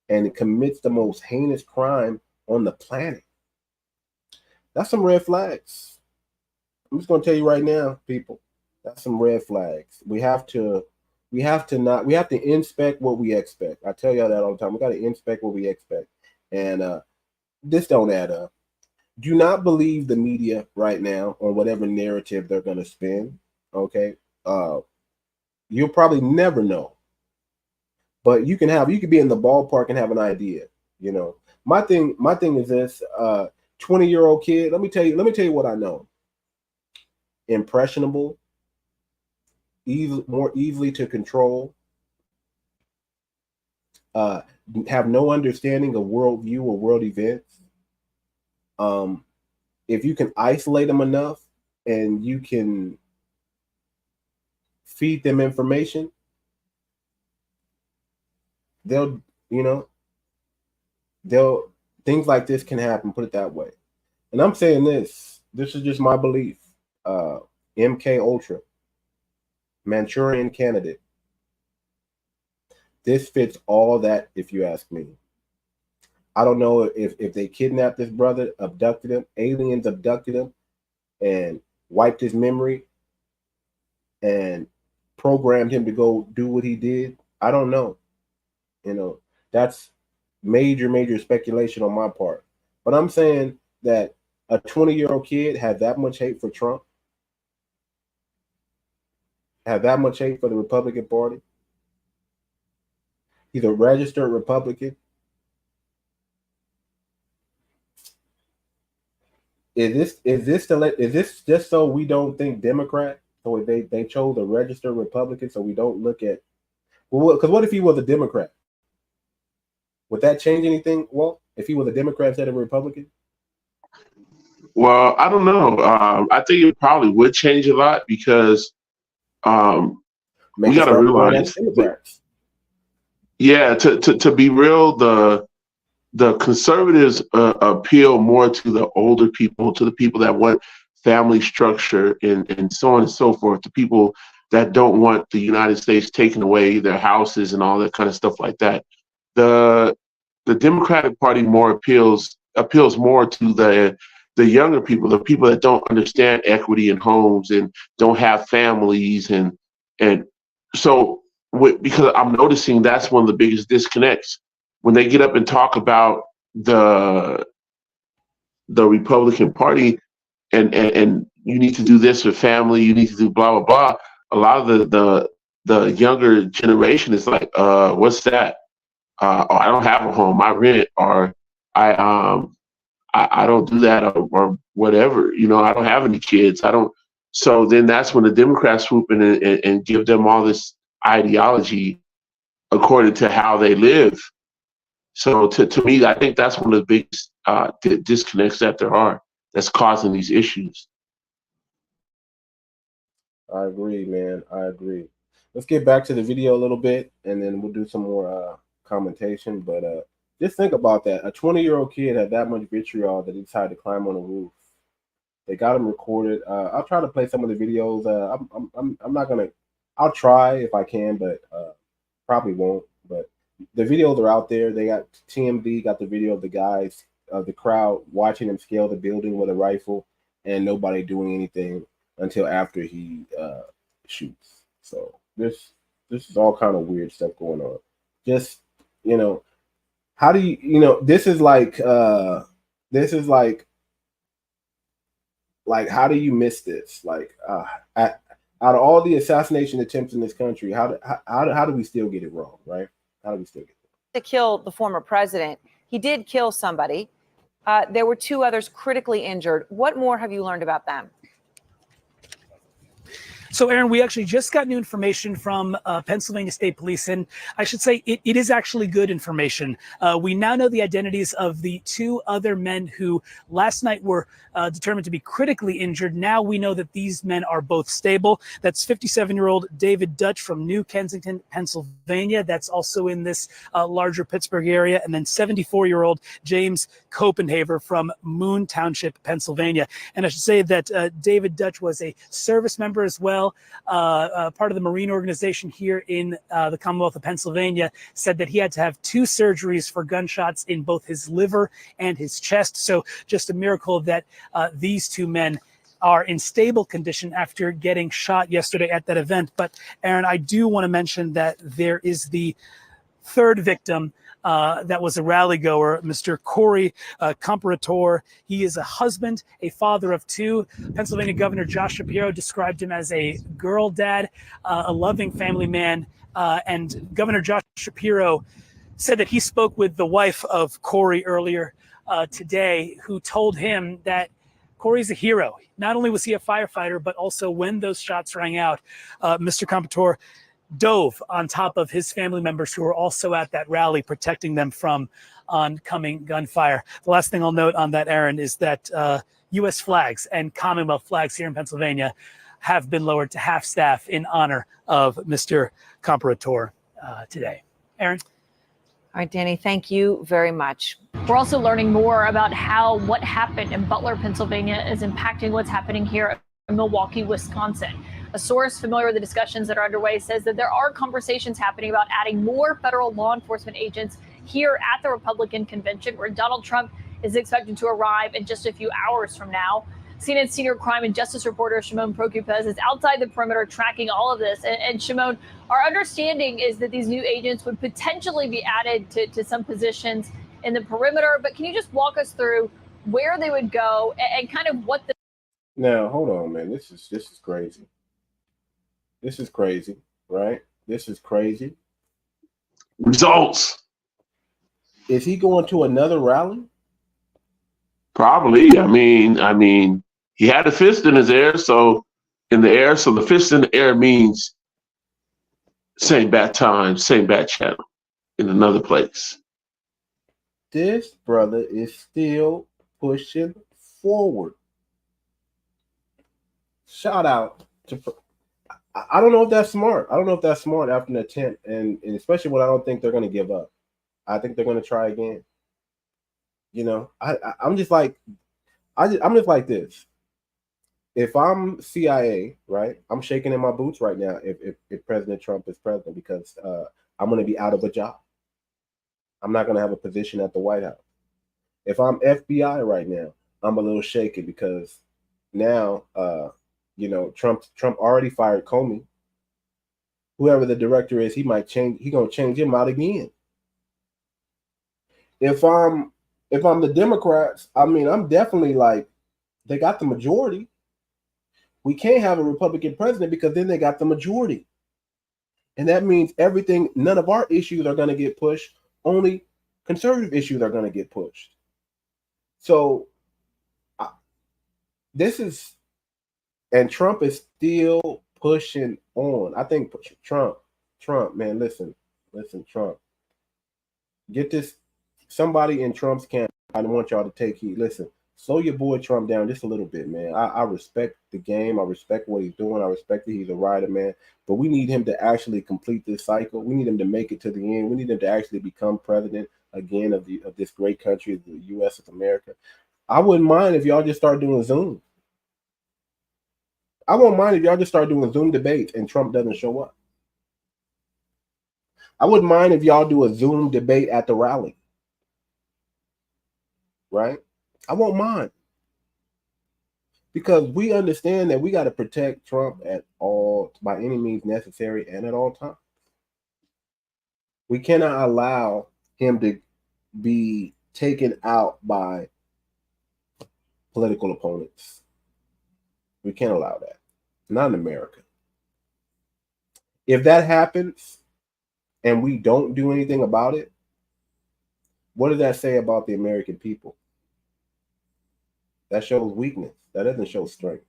and commits the most heinous crime on the planet. That's some red flags. I'm just gonna tell you right now, people, that's some red flags. We have to inspect what we expect. I tell y'all that all the time. We got to inspect what we expect, and this don't add up. Do not believe the media right now on whatever narrative they're gonna spin. Okay, you'll probably never know, but you can be in the ballpark and have an idea. You know, my thing is this: 20-year-old kid. Let me tell you what I know. Impressionable, more easily to control, have no understanding of worldview or world events. If you can isolate them enough and you can feed them information, things like this can happen, put it that way. And I'm saying this is just my belief. MK Ultra, Manchurian Candidate. This fits all that, if you ask me. I don't know if they kidnapped this brother, abducted him, aliens abducted him, and wiped his memory and programmed him to go do what he did. I don't know. You know, that's major speculation on my part. But I'm saying that a 20-year-old kid had that much hate for Trump, had that much hate for the Republican Party. He's a registered Republican. Is this just so we don't think Democrat? So they chose a registered Republican so we don't look at, well, because what if he was a Democrat? Would that change anything? Well, if he was a Democrat instead of a Republican? Well, I don't know. I think it probably would change a lot because we got to realize, yeah, to be real, the conservatives appeal more to the older people, to the people that want family structure and so on and so forth, to people that don't want the United States taking away their houses and all that kind of stuff like that. The Democratic Party more appeals more to the younger people, the people that don't understand equity in homes and don't have families, and so because I'm noticing that's one of the biggest disconnects when they get up and talk about the Republican Party and you need to do this with family, you need to do blah blah blah. A lot of the younger generation is like, what's that? Oh, I don't have a home, I rent, or I don't do that, or whatever. You know, I don't have any kids. I don't. So then that's when the Democrats swoop in and give them all this ideology according to how they live. So to me, I think that's one of the biggest disconnects that there are that's causing these issues. I agree, man. I agree. Let's get back to the video a little bit, and then we'll do some more commentation. But just think about that. A 20-year-old kid had that much vitriol that he decided to climb on a roof. They got him recorded. I'll try to play some of the videos. I'm not gonna. I'll try if I can, but probably won't. But the videos are out there. They got TMZ got the video of the guys of the crowd watching him scale the building with a rifle, and nobody doing anything until after he shoots. So this is all kind of weird stuff going on. Just, you know, how do you this is like how do you miss this? Like out of all the assassination attempts in this country, how do we still get it wrong, right? How do we still get it wrong? To kill the former president, he did kill somebody. There were two others critically injured. What more have you learned about them? So, Aaron, we actually just got new information from Pennsylvania State Police, and I should say it is actually good information. We now know the identities of the two other men who last night were determined to be critically injured. Now we know that these men are both stable. That's 57-year-old David Dutch from New Kensington, Pennsylvania. That's also in this larger Pittsburgh area. And then 74-year-old James Copenhaver from Moon Township, Pennsylvania. And I should say that David Dutch was a service member as well. Part of the Marine organization here in the Commonwealth of Pennsylvania, said that he had to have 2 surgeries for gunshots in both his liver and his chest. So just a miracle that these two men are in stable condition after getting shot yesterday at that event. But Aaron, I do want to mention that there is the third victim. That was a rally goer, Mr. Corey Comparator. He is a husband, a father of two. Pennsylvania Governor Josh Shapiro described him as a girl dad, a loving family man. And Governor Josh Shapiro said that he spoke with the wife of Corey earlier today, who told him that Corey's a hero. Not only was he a firefighter, but also when those shots rang out, Mr. Comparator dove on top of his family members who were also at that rally, protecting them from oncoming gunfire. The last thing I'll note on that, Aaron, is that U.S. flags and Commonwealth flags here in Pennsylvania have been lowered to half staff in honor of Mr. Comparator today. Aaron? All right, Danny, thank you very much. We're also learning more about how what happened in Butler, Pennsylvania is impacting what's happening here in Milwaukee, Wisconsin. A source familiar with the discussions that are underway says that there are conversations happening about adding more federal law enforcement agents here at the Republican convention, where Donald Trump is expected to arrive in just a few hours from now. CNN senior crime and justice reporter Shimon Prokupez is outside the perimeter tracking all of this. And Shimon, our understanding is that these new agents would potentially be added to some positions in the perimeter. But can you just walk us through where they would go and kind of what the... Now, hold on, man. This is crazy. This is crazy, right? This is crazy. Results. Is he going to another rally? Probably. I mean, he had a fist in his air, so the fist in the air means same bad time, same bad channel in another place. This brother is still pushing forward. Shout out to... I don't know if that's smart. I don't know if that's smart after an attempt, and especially when I don't think they're going to give up. I think they're going to try again. You know, I'm just like this. If I'm CIA, right, I'm shaking in my boots right now if President Trump is president, because I'm going to be out of a job. I'm not going to have a position at the White House. If I'm FBI right now, I'm a little shaky because now, you know, Trump already fired Comey. Whoever the director is, he might change. He's gonna change him out again. If I'm the Democrats, I mean, I'm definitely like, they got the majority. We can't have a Republican president because then they got the majority, and that means everything. None of our issues are gonna get pushed. Only conservative issues are gonna get pushed. So this is. And Trump is still pushing on. I think Trump, man, listen, Trump. Get this, somebody in Trump's camp, I want y'all to take heed. Listen, slow your boy Trump down just a little bit, man. I respect the game. I respect what he's doing. I respect that he's a rider, man. But we need him to actually complete this cycle. We need him to make it to the end. We need him to actually become president again of this great country, the U.S. of America. I wouldn't mind if y'all just start doing Zoom. I won't mind if y'all just start doing Zoom debates and Trump doesn't show up. I wouldn't mind if y'all do a Zoom debate at the rally. Right? I won't mind. Because we understand that we got to protect Trump by any means necessary and at all times. We cannot allow him to be taken out by political opponents. We can't allow that. Not in America. If that happens and we don't do anything about it, what does that say about the American people? That shows weakness. That doesn't show strength.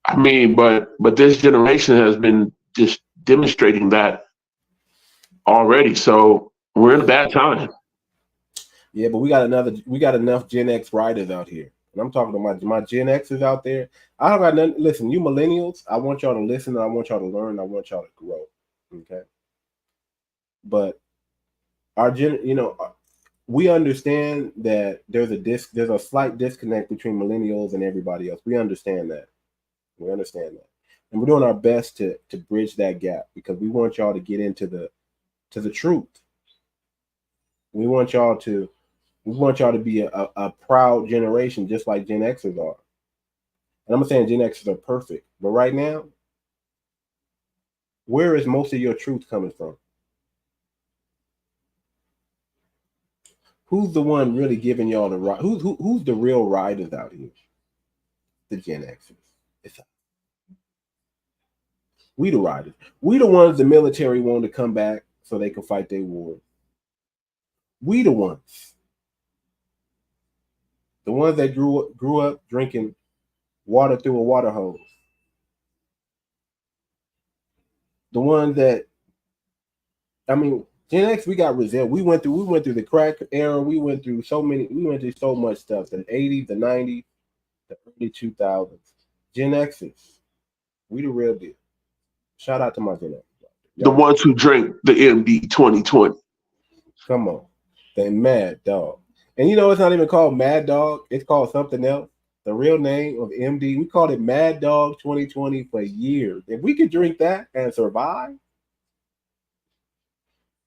I mean, but this generation has been just demonstrating that already. So we're in a bad time. Yeah, but we got enough Gen X riders out here. And I'm talking to my Gen Xers out there. I don't got nothing. Listen, you millennials, I want y'all to listen, and I want y'all to learn, and I want y'all to grow. Okay. But our we understand that there's a slight disconnect between millennials and everybody else. We understand that. And we're doing our best to bridge that gap because we want y'all to get into the truth. We want y'all to be a proud generation, just like Gen Xers are. And I'm not saying Gen Xers are perfect, but right now, where is most of your truth coming from? Who's the one really giving y'all the right? Who's the real riders out here? The Gen Xers. It's we the riders. We the ones the military want to come back so they can fight their war. We the ones. The ones that grew up drinking water through a water hose. The ones that, I mean, Gen X, we got resilient. We went through the crack era. We went through so much stuff. The 80s, the 90s, the early 2000s. Gen Xers, we the real deal. Shout out to my Gen X. The ones who drank the MD 2020. Come on. They Mad Dog. And you know, it's not even called Mad Dog. It's called something else. The real name of MD, we called it Mad Dog 2020 for years. If we could drink that and survive,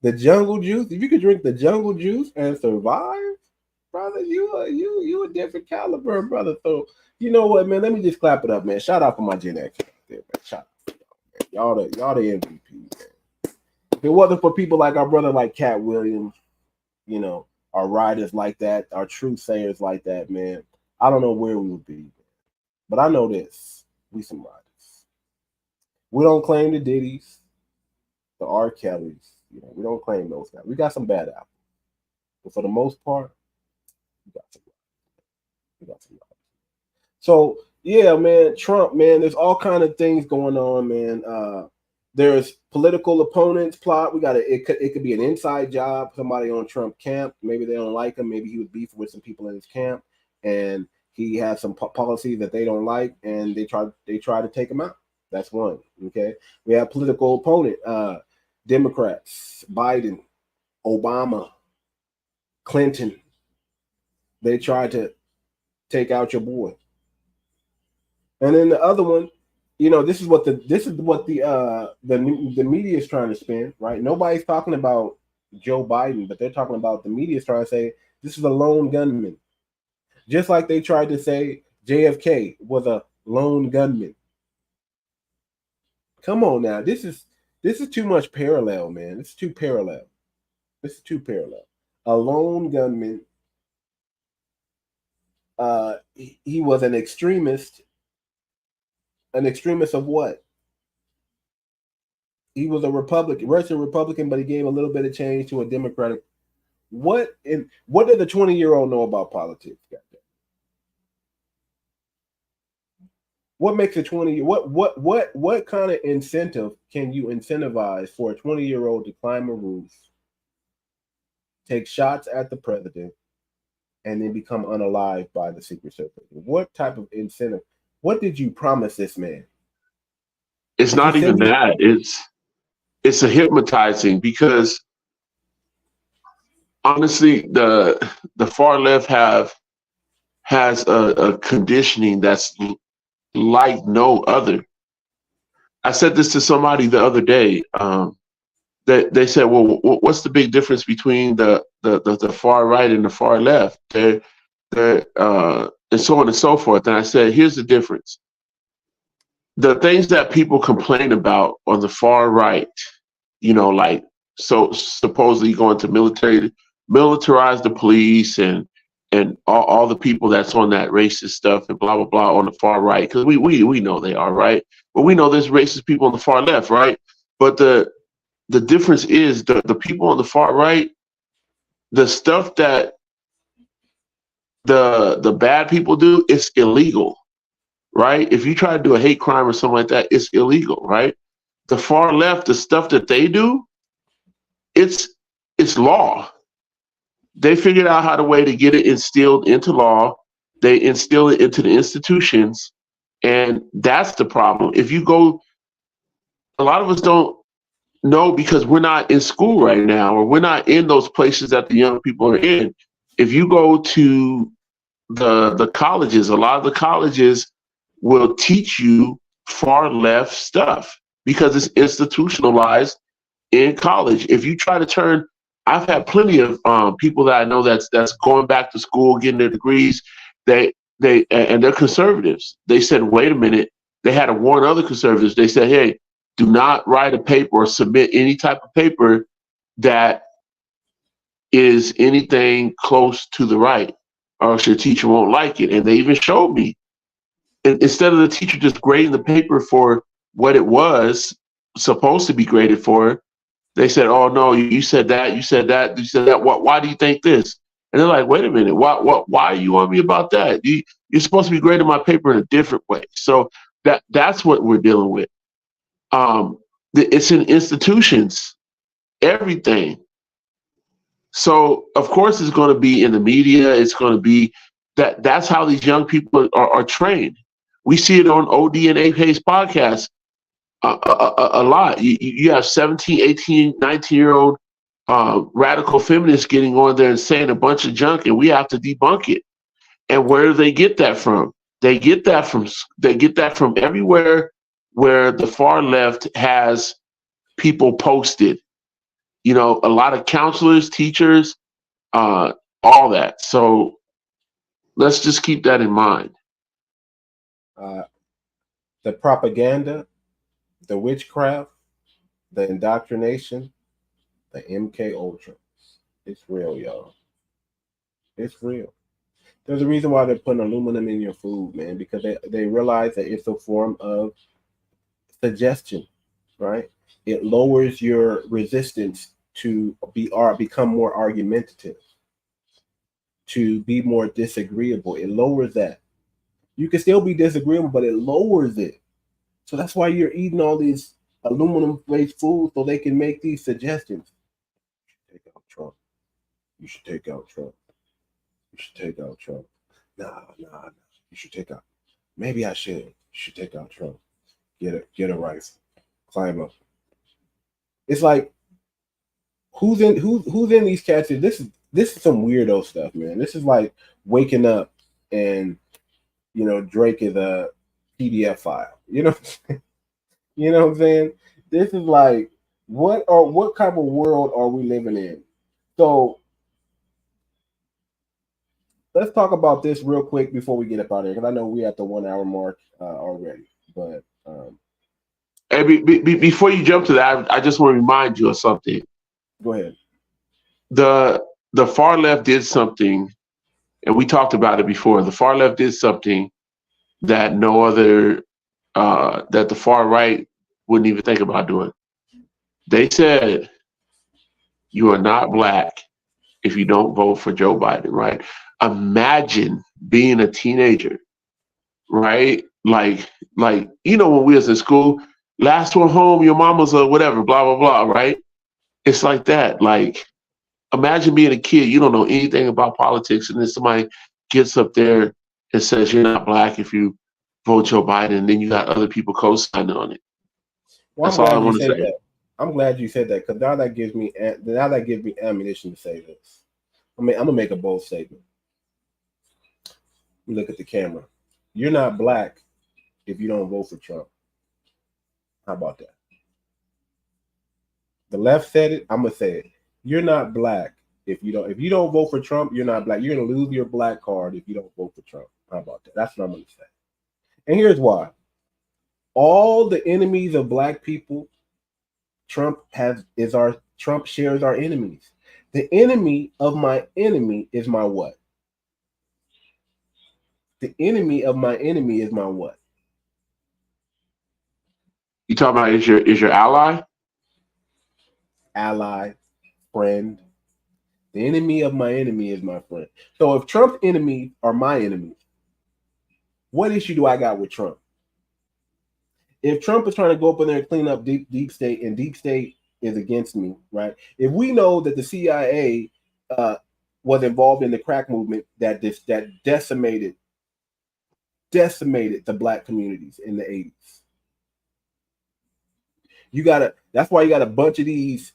the jungle juice, if you could drink the jungle juice and survive, brother, you a different caliber, brother. So you know what, man? Let me just clap it up, man. Shout out for my Gen X out there, man. Shout out to y'all, man. Y'all the MVP, man. If it wasn't for people like our brother, like Cat Williams, you know, our riders like that, our truth sayers like that, man, I don't know where we would be. But I know this: we some riders. We don't claim the Diddy's, the R. Kellys. You know, we don't claim those guys. We got some bad apples, but for the most part, we got some. We got some. So yeah, man, Trump, man, there's all kind of things going on, man. There's political opponents plot. It could be an inside job. Somebody on Trump camp. Maybe they don't like him. Maybe he was beefing with some people in his camp, and he has some policies that they don't like, and they try to take him out. That's one. Okay, we have political opponent. Democrats, Biden, Obama, Clinton, they tried to take out your boy. And then the other one, you know, this is what the media is trying to spin, right? Nobody's talking about Joe Biden, but they're talking about the media is trying to say this is a lone gunman. Just like they tried to say JFK was a lone gunman. Come on now, this is too much parallel, man. This is too parallel. A lone gunman. He was an extremist. An extremist of what? He was a Russian Republican, but he gave a little bit of change to a Democratic. What did the 20-year-old know about politics? What makes a 20? What kind of incentive can you incentivize for a 20-year-old to climb a roof, take shots at the president, and then become unalived by the Secret Service? What type of incentive? What did you promise this man? It's not even that. It's a hypnotizing, because honestly, the far left has a conditioning that's like no other. I said this to somebody the other day. That they said, "Well, what's the big difference between the far right and the far left?" They're and so on and so forth. And I said, "Here's the difference. The things that people complain about on the far right, you know, like so supposedly going to militarize the police and all the people that's on that racist stuff and blah blah blah on the far right, because we know they are, right, but we know there's racist people on the far left, right? But the difference is the people on the far right, the stuff that the bad people do, it's illegal, right? If you try to do a hate crime or something like that, it's illegal, right? The far left, the stuff that they do, it's law. They figured out how to get it instilled into law. They instill it into the institutions, and that's the problem. If you go, a lot of us don't know because we're not in school right now, or we're not in those places that the young people are in. If you go to the colleges, a lot of the colleges will teach you far left stuff because it's institutionalized in college. If you try to turn, I've had plenty of people that I know that's going back to school, getting their degrees. they're conservatives. They said, wait a minute. They had to warn other conservatives. They said, hey, do not write a paper or submit any type of paper that is anything close to the right, or else your teacher won't like it. And they even showed me. Instead of the teacher just grading the paper for what it was supposed to be graded for, they said, oh, no, you said that, you said that, you said that. Why do you think this? And they're like, wait a minute, why are you on me about that? You're supposed to be grading my paper in a different way. So that's what we're dealing with. It's in institutions, everything. So, of course, it's going to be in the media. It's going to be that's how these young people are trained. We see it on OD and AP's podcast a lot. You have 17, 18, 19-year-old radical feminists getting on there and saying a bunch of junk, and we have to debunk it. And where do they get that from? They get that from everywhere where the far left has people posted. You know, a lot of counselors, teachers, all that. So let's just keep that in mind. The propaganda, the witchcraft, the indoctrination, the MK Ultra. It's real, y'all. It's real. There's a reason why they're putting aluminum in your food, man, because they realize that it's a form of suggestion, right? It lowers your resistance to become more argumentative, to be more disagreeable. It lowers that. You can still be disagreeable, but it lowers it. So that's why you're eating all these aluminum-based foods, so they can make these suggestions. Take out Trump. You should take out Trump. You should take out Trump. Nah. You should take out. Maybe I should. You should take out Trump. Get a rifle. Climb up. It's like, who's in these cats? This is some weirdo stuff, man. This is like waking up and Drake is a PDF file. You know what I'm saying? This is like, what kind of world are we living in? So let's talk about this real quick before we get up out of here, because I know we're at the 1 hour mark already. But hey, before you jump to that, I just want to remind you of something. Go ahead. The far left did something, and we talked about it before. The far left did something that no other, that the far right wouldn't even think about doing. They said, you are not black if you don't vote for Joe Biden, right? Imagine being a teenager, right? Like when we was in school, last one home, your mama's a whatever, blah, blah, blah, right? It's like that. Like, imagine being a kid, you don't know anything about politics, and then somebody gets up there and says you're not black if you vote Joe Biden, and then you got other people co-signing on it. Well, that's all I want to say. I'm glad you said that, because now that gives me ammunition to say this. I'm gonna make a bold statement. Look at the camera. You're not black if you don't vote for Trump. How about that? The left said it. I'm gonna say it. You're not black if you don't vote for Trump. You're not black. You're gonna lose your black card if you don't vote for Trump. How about that? That's what I'm gonna say. And here's why. All the enemies of black people, Trump shares our enemies. The enemy of my enemy is my what? The enemy of my enemy is my what? You talking about is your ally? Ally, friend. The enemy of my enemy is my friend. So if Trump's enemies are my enemies, what issue do I got with Trump? If Trump is trying to go up in there and clean up deep state, and deep state is against me, right? If we know that the CIA was involved in the crack movement that decimated the black communities in the 80s. That's why you got a bunch of these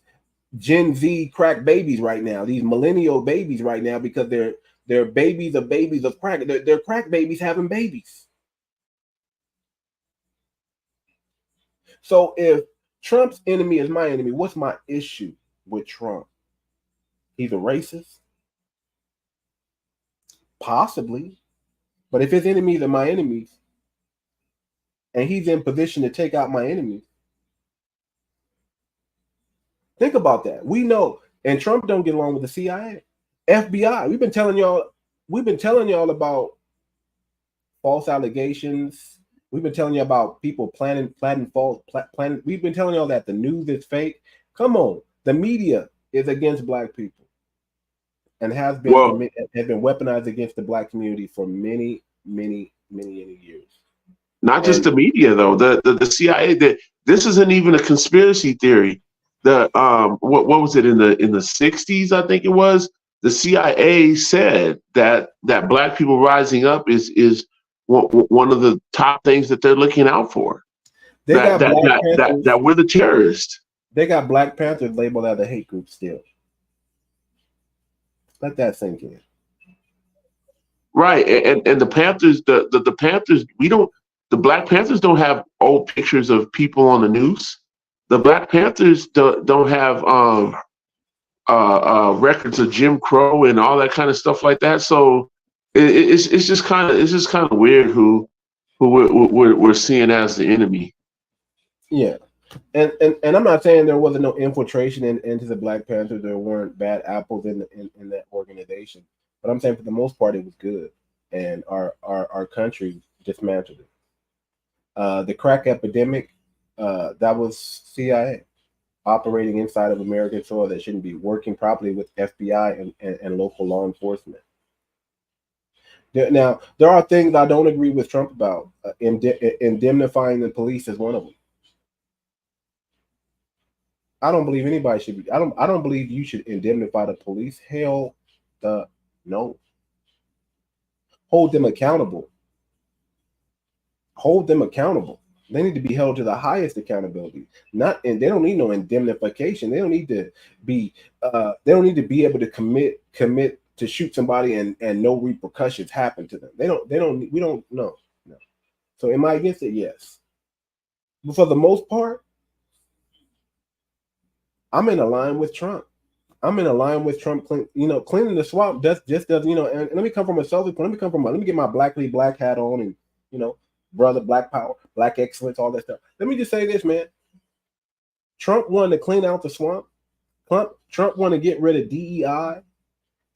Gen Z crack babies right now, these millennial babies right now, because they're babies of crack. They're crack babies having babies. So if Trump's enemy is my enemy, what's my issue with Trump? He's a racist? Possibly. But if his enemies are my enemies, and he's in position to take out my enemies, think about that. We know, and Trump don't get along with the CIA, FBI. We've been telling y'all about false allegations. We've been telling you about people planning false. We've been telling y'all that the news is fake. Come on, the media is against Black people, and has been weaponized against the Black community for many years. Not just the media, though. The CIA. This isn't even a conspiracy theory. What was it in the 60s? I think it was. The CIA said that Black people rising up is one of the top things that they're looking out for. That we're the terrorists. They got Black Panthers labeled as a hate group still. Let that sink in. Right, and the Panthers, the Panthers, the Black Panthers don't have old pictures of people on the news. The Black Panthers don't have records of Jim Crow and all that kind of stuff like that. So it's just kind of weird who we're seeing as the enemy. Yeah, and I'm not saying there wasn't no infiltration into the Black Panthers. There weren't bad apples in that organization, but I'm saying for the most part it was good, and our country dismantled it. The crack epidemic, that was CIA operating inside of American soil that shouldn't be, working properly with FBI and local law enforcement. Now, there are things I don't agree with Trump about. Indemnifying the police is one of them. I don't believe anybody should be. I don't believe you should indemnify the police. Hell, no. Hold them accountable. Hold them accountable. They need to be held to the highest accountability. And they don't need no indemnification. They don't need to be. They don't need to be able to commit to shoot somebody and no repercussions happen to them. We don't know. No. So am I against it? Yes. But for the most part, I'm in a line with Trump. I'm in a line with Trump. Cleaning the swamp just does. And let me come from a Celtic. Let me get my Black League Black hat on, and brother, Black power, Black excellence, all that stuff. Let me just say this, man. Trump wanted to clean out the swamp. Trump wanted to get rid of DEI.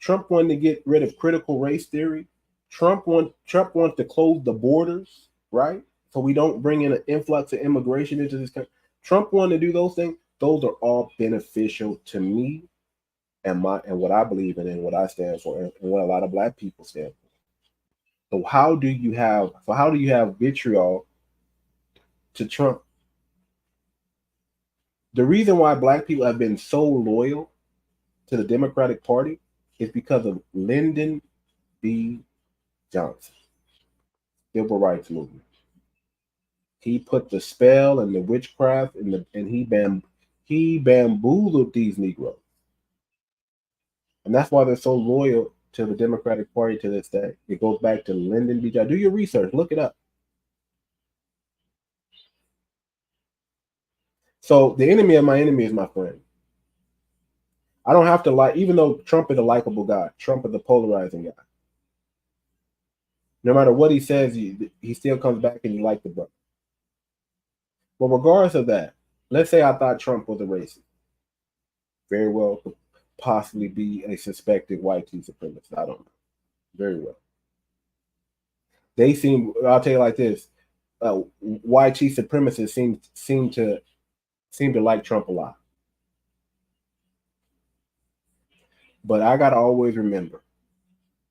Trump wanted to get rid of critical race theory. Trump wants to close the borders, right? So we don't bring in an influx of immigration into this country. Trump wanted to do those things. Those are all beneficial to me and what I believe in and what I stand for and what a lot of Black people stand for. So how do you have vitriol to Trump? The reason why Black people have been so loyal to the Democratic Party is because of Lyndon B. Johnson, civil rights movement. He put the spell and the witchcraft and he bamboozled these Negroes. And that's why they're so loyal to the Democratic Party to this day. It goes back to Lyndon B. Johnson. Do your research, look it up. So the enemy of my enemy is my friend. I don't have to like, even though Trump is a likable guy, Trump is a polarizing guy. No matter what he says, he still comes back and you like the brother. But regardless of that, let's say I thought Trump was a racist. Very well could possibly be a suspected white supremacist. I don't know. Very well. I'll tell you like this, white supremacists seem to like Trump a lot. But I got to always remember,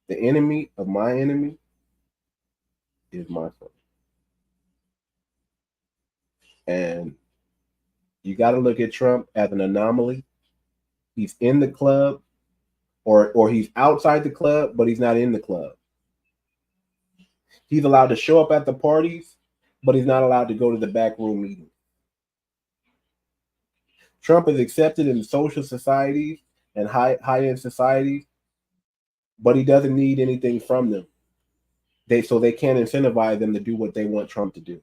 the enemy of my enemy is my friend. And you got to look at Trump as an anomaly. He's in the club, or he's outside the club, but he's not in the club. He's allowed to show up at the parties, but he's not allowed to go to the backroom meeting. Trump is accepted in social societies and high-end societies, but he doesn't need anything from them. So they can't incentivize them to do what they want Trump to do.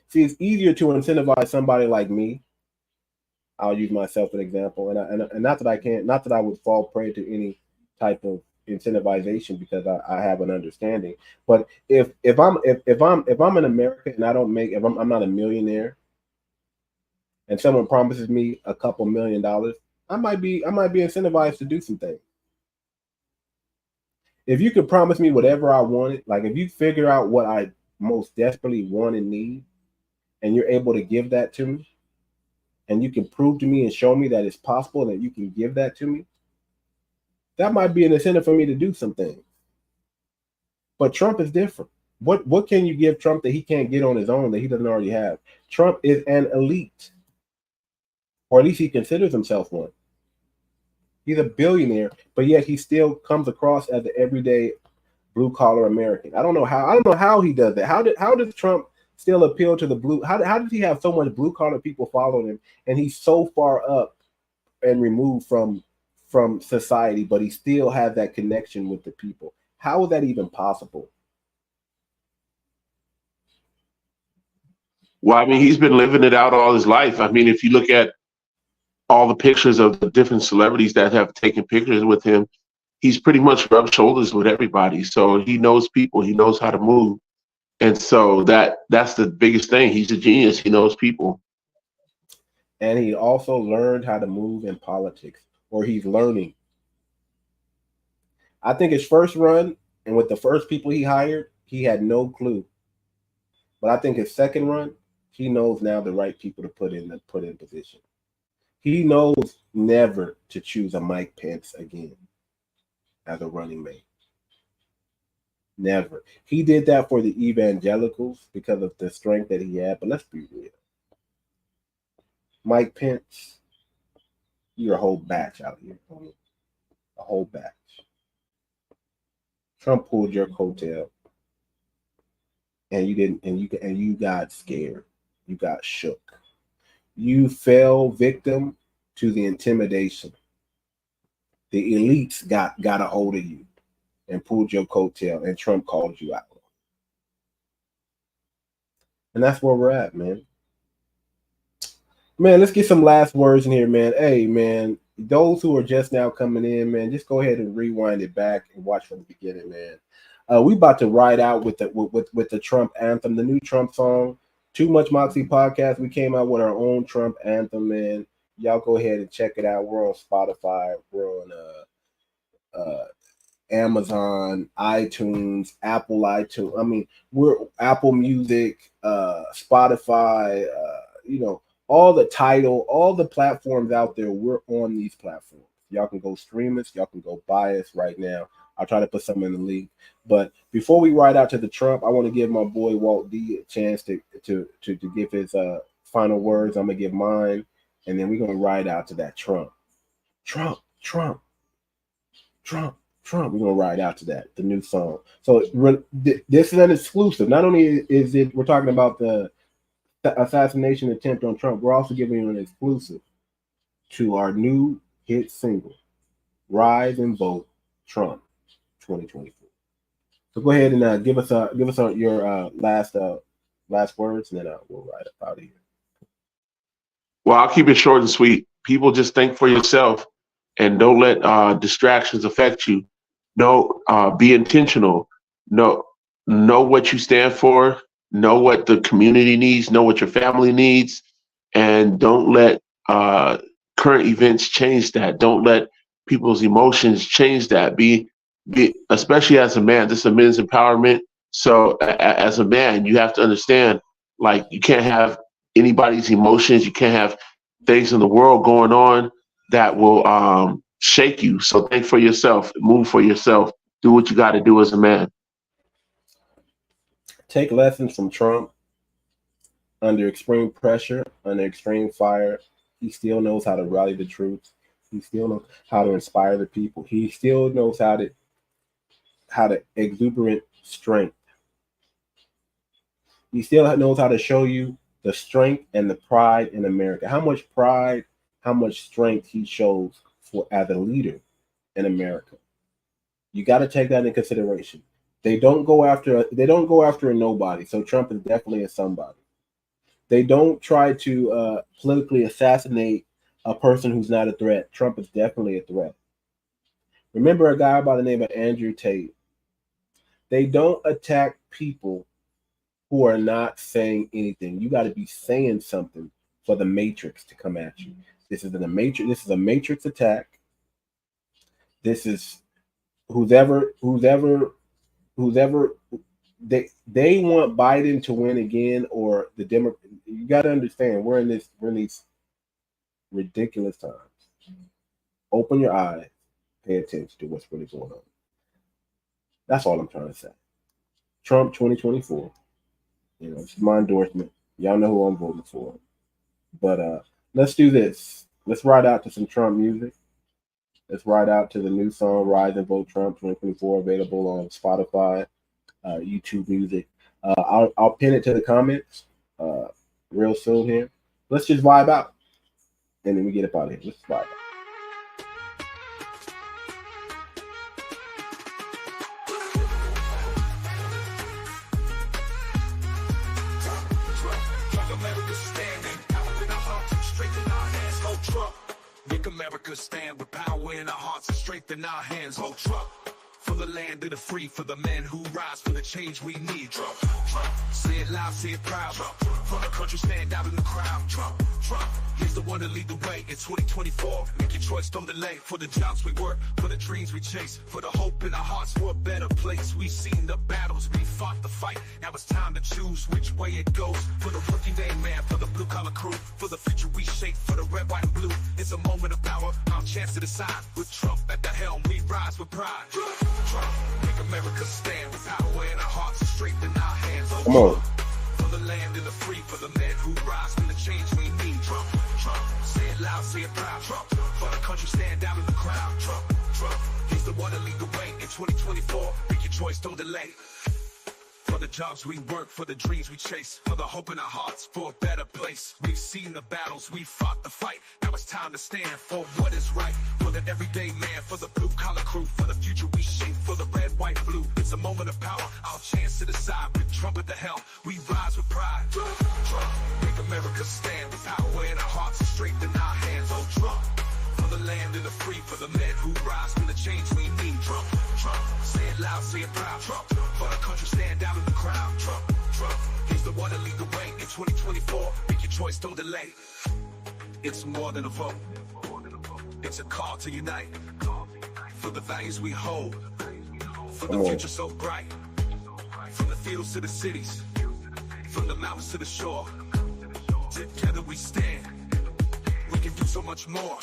See, it's easier to incentivize somebody like me. I'll use myself as an example, and not that I would fall prey to any type of incentivization because I have an understanding. But if I'm in America and I don't make, if I'm not a millionaire, and someone promises me a couple $1 million, I might be incentivized to do some things. If you could promise me whatever I wanted, like if you figure out what I most desperately want and need, and you're able to give that to me, and you can prove to me and show me that it's possible that you can give that to me, that might be an incentive for me to do some things. But Trump is different. What can you give Trump that he can't get on his own, that he doesn't already have? Trump is an elite, or at least he considers himself one. He's a billionaire, but yet he still comes across as the everyday blue collar American. I don't know how he does that. How does Trump still appeal to the blue? How does he have so much blue collar people following him, and he's so far up and removed from society, but he still has that connection with the people? How is that even possible? Well, I mean, he's been living it out all his life. I mean, if you look at all the pictures of the different celebrities that have taken pictures with him, he's pretty much rubbed shoulders with everybody. So he knows people, he knows how to move. And so that's the biggest thing. He's a genius. He knows people. And he also learned how to move in politics, or he's learning. I think his first run, and with the first people he hired, he had no clue. But I think his second run, he knows now the right people to put in position. He knows never to choose a Mike Pence again as a running mate. Never. He did that for the evangelicals because of the strength that he had. But let's be real. Mike Pence, you're a whole batch out here. A whole batch. Trump pulled your coattail, and you didn't, and you got scared. You got shook. You fell victim to the intimidation. The elites got a hold of you and pulled your coattail, and Trump called you out. And that's where we're at, man. Man, let's get some last words in here, man. Hey, man, those who are just now coming in, man, just go ahead and rewind it back and watch from the beginning, man. We about to ride out with the Trump anthem, the new Trump song. Too Much Moxie podcast. We came out with our own Trump anthem, man. Y'all go ahead and check it out. We're on Spotify. We're on Amazon, iTunes, Apple iTunes. I mean, we're Apple Music, Spotify, all the Tidal, all the platforms out there. We're on these platforms. Y'all can go stream us. Y'all can go buy us right now. I'll try to put something in the link. But before we ride out to the Trump, I want to give my boy Walt D a chance to give his final words. I'm gonna give mine, and then we're gonna ride out to that Trump. We're gonna ride out to that, the new song. So this is an exclusive. Not only is it we're talking about the assassination attempt on Trump, we're also giving you an exclusive to our new hit single, "Rise and Vote Trump 2024." So go ahead and give us your last words, and then we'll ride up out of here. Well, I'll keep it short and sweet. People, just think for yourself and don't let distractions affect you. No, be intentional. Know what you stand for. Know what the community needs. Know what your family needs, and don't let current events change that. Don't let people's emotions change that. Be especially as a man. This is a men's empowerment. So as a man, you have to understand, like, you can't have anybody's emotions. You can't have things in the world going on that will shake you. So think for yourself, move for yourself, do what you got to do as a man. Take lessons from Trump. Under extreme pressure, under extreme fire, he still knows how to rally the troops. He still knows how to inspire the people. He still knows how to exuberant strength. He still knows how to show you the strength and the pride in America. How much pride, how much strength he shows as a leader in America. You got to take that into consideration. They don't go after a nobody. So Trump is definitely a somebody. They don't try to politically assassinate a person who's not a threat. Trump is definitely a threat. Remember a guy by the name of Andrew Tate. They don't attack people who are not saying anything. You got to be saying something for the Matrix to come at you. This is a Matrix attack. This is whoever they want Biden to win again, or the Democrat. You got to understand, we're in these ridiculous times. Open your eyes, pay attention to what's really going on. That's all I'm trying to say. Trump 2024. This is my endorsement. Y'all know who I'm voting for. But let's do this. Let's ride out to some Trump music. Let's ride out to the new song "Rise and Vote Trump" 2024, available on Spotify, YouTube Music. I'll pin it to the comments real soon here. Let's just vibe out, and then we get up out of here. Let's vibe out. Make America stand with power in our hearts and strength in our hands. Vote Trump for the land of the free, for the men who rise for the change we need. Trump, Trump, say it loud, say it proud. Trump, for the country, stand out in the crowd. Trump, Trump, he's the one to lead the way in 2024. Make your choice, don't delay. For the jobs we work, for the dreams we chase, for the hope in our hearts for a better place. We've seen the battles, we fought the fight. Now it's time to choose which way it goes. For the working day man, for the blue collar crew, for the future we shape, for the red, white, and blue. It's a moment of power, our chance to decide. With Trump at the helm, we rise with pride. Trump, make America stand with power in our hearts and strength in our hands. Come on. For the land and the free, for the men who rise for the change we need. Trump, Trump, say it loud, say it proud. Trump, for the country, stand out in the crowd. Trump, Trump, he's the one to lead the way in 2024. Make your choice, don't delay. For the jobs we work, for the dreams we chase, for the hope in our hearts for a better place. We've seen the battles, we fought the fight. Now it's time to stand for what is right. For the everyday man, for the blue collar crew, for the future we shape, for the red, white, blue. It's a moment of power, our chance to decide. With Trump at the helm, we rise with pride. Trump, make America stand with power in our hearts and strength in our hands. Oh Trump, for the land and the free, for the men who rise for the change we need. Trump, Trump, say it loud, say it proud. Trump, for the country, stand out in the crowd. Trump, Trump, he's the one to lead the way in 2024. Make your choice, don't delay. It's more than a vote. It's a call to unite. For the values we hold. For the future so bright. From the fields to the cities. From the mountains to the shore. Together we stand. We can do so much more.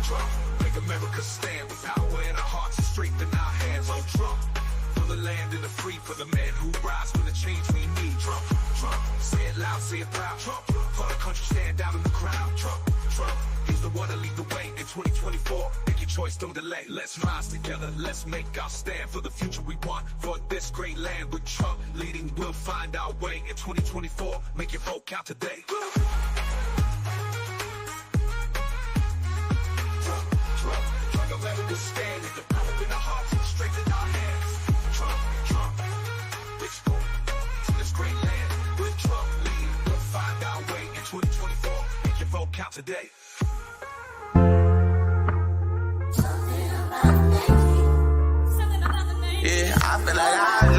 Trump, make America stand with power in our hearts and strength in our hands. Oh Trump, for the land and the free, for the men who rise for the change we need. Trump, Trump, say it loud, say it proud. Trump, for the country, stand out in the crowd. Trump, Trump, he's the one to lead the way in 2024. Make your choice, don't delay. Let's rise together, let's make our stand for the future we want, for this great land. With Trump leading, we'll find our way in 2024. Make your vote count today. America stand with the power in our hearts and strength in our hands. Trump, Trump, let's go to this great land. With Trump leading, we'll find our way in 2024. Make your vote count today. Yeah, I feel like I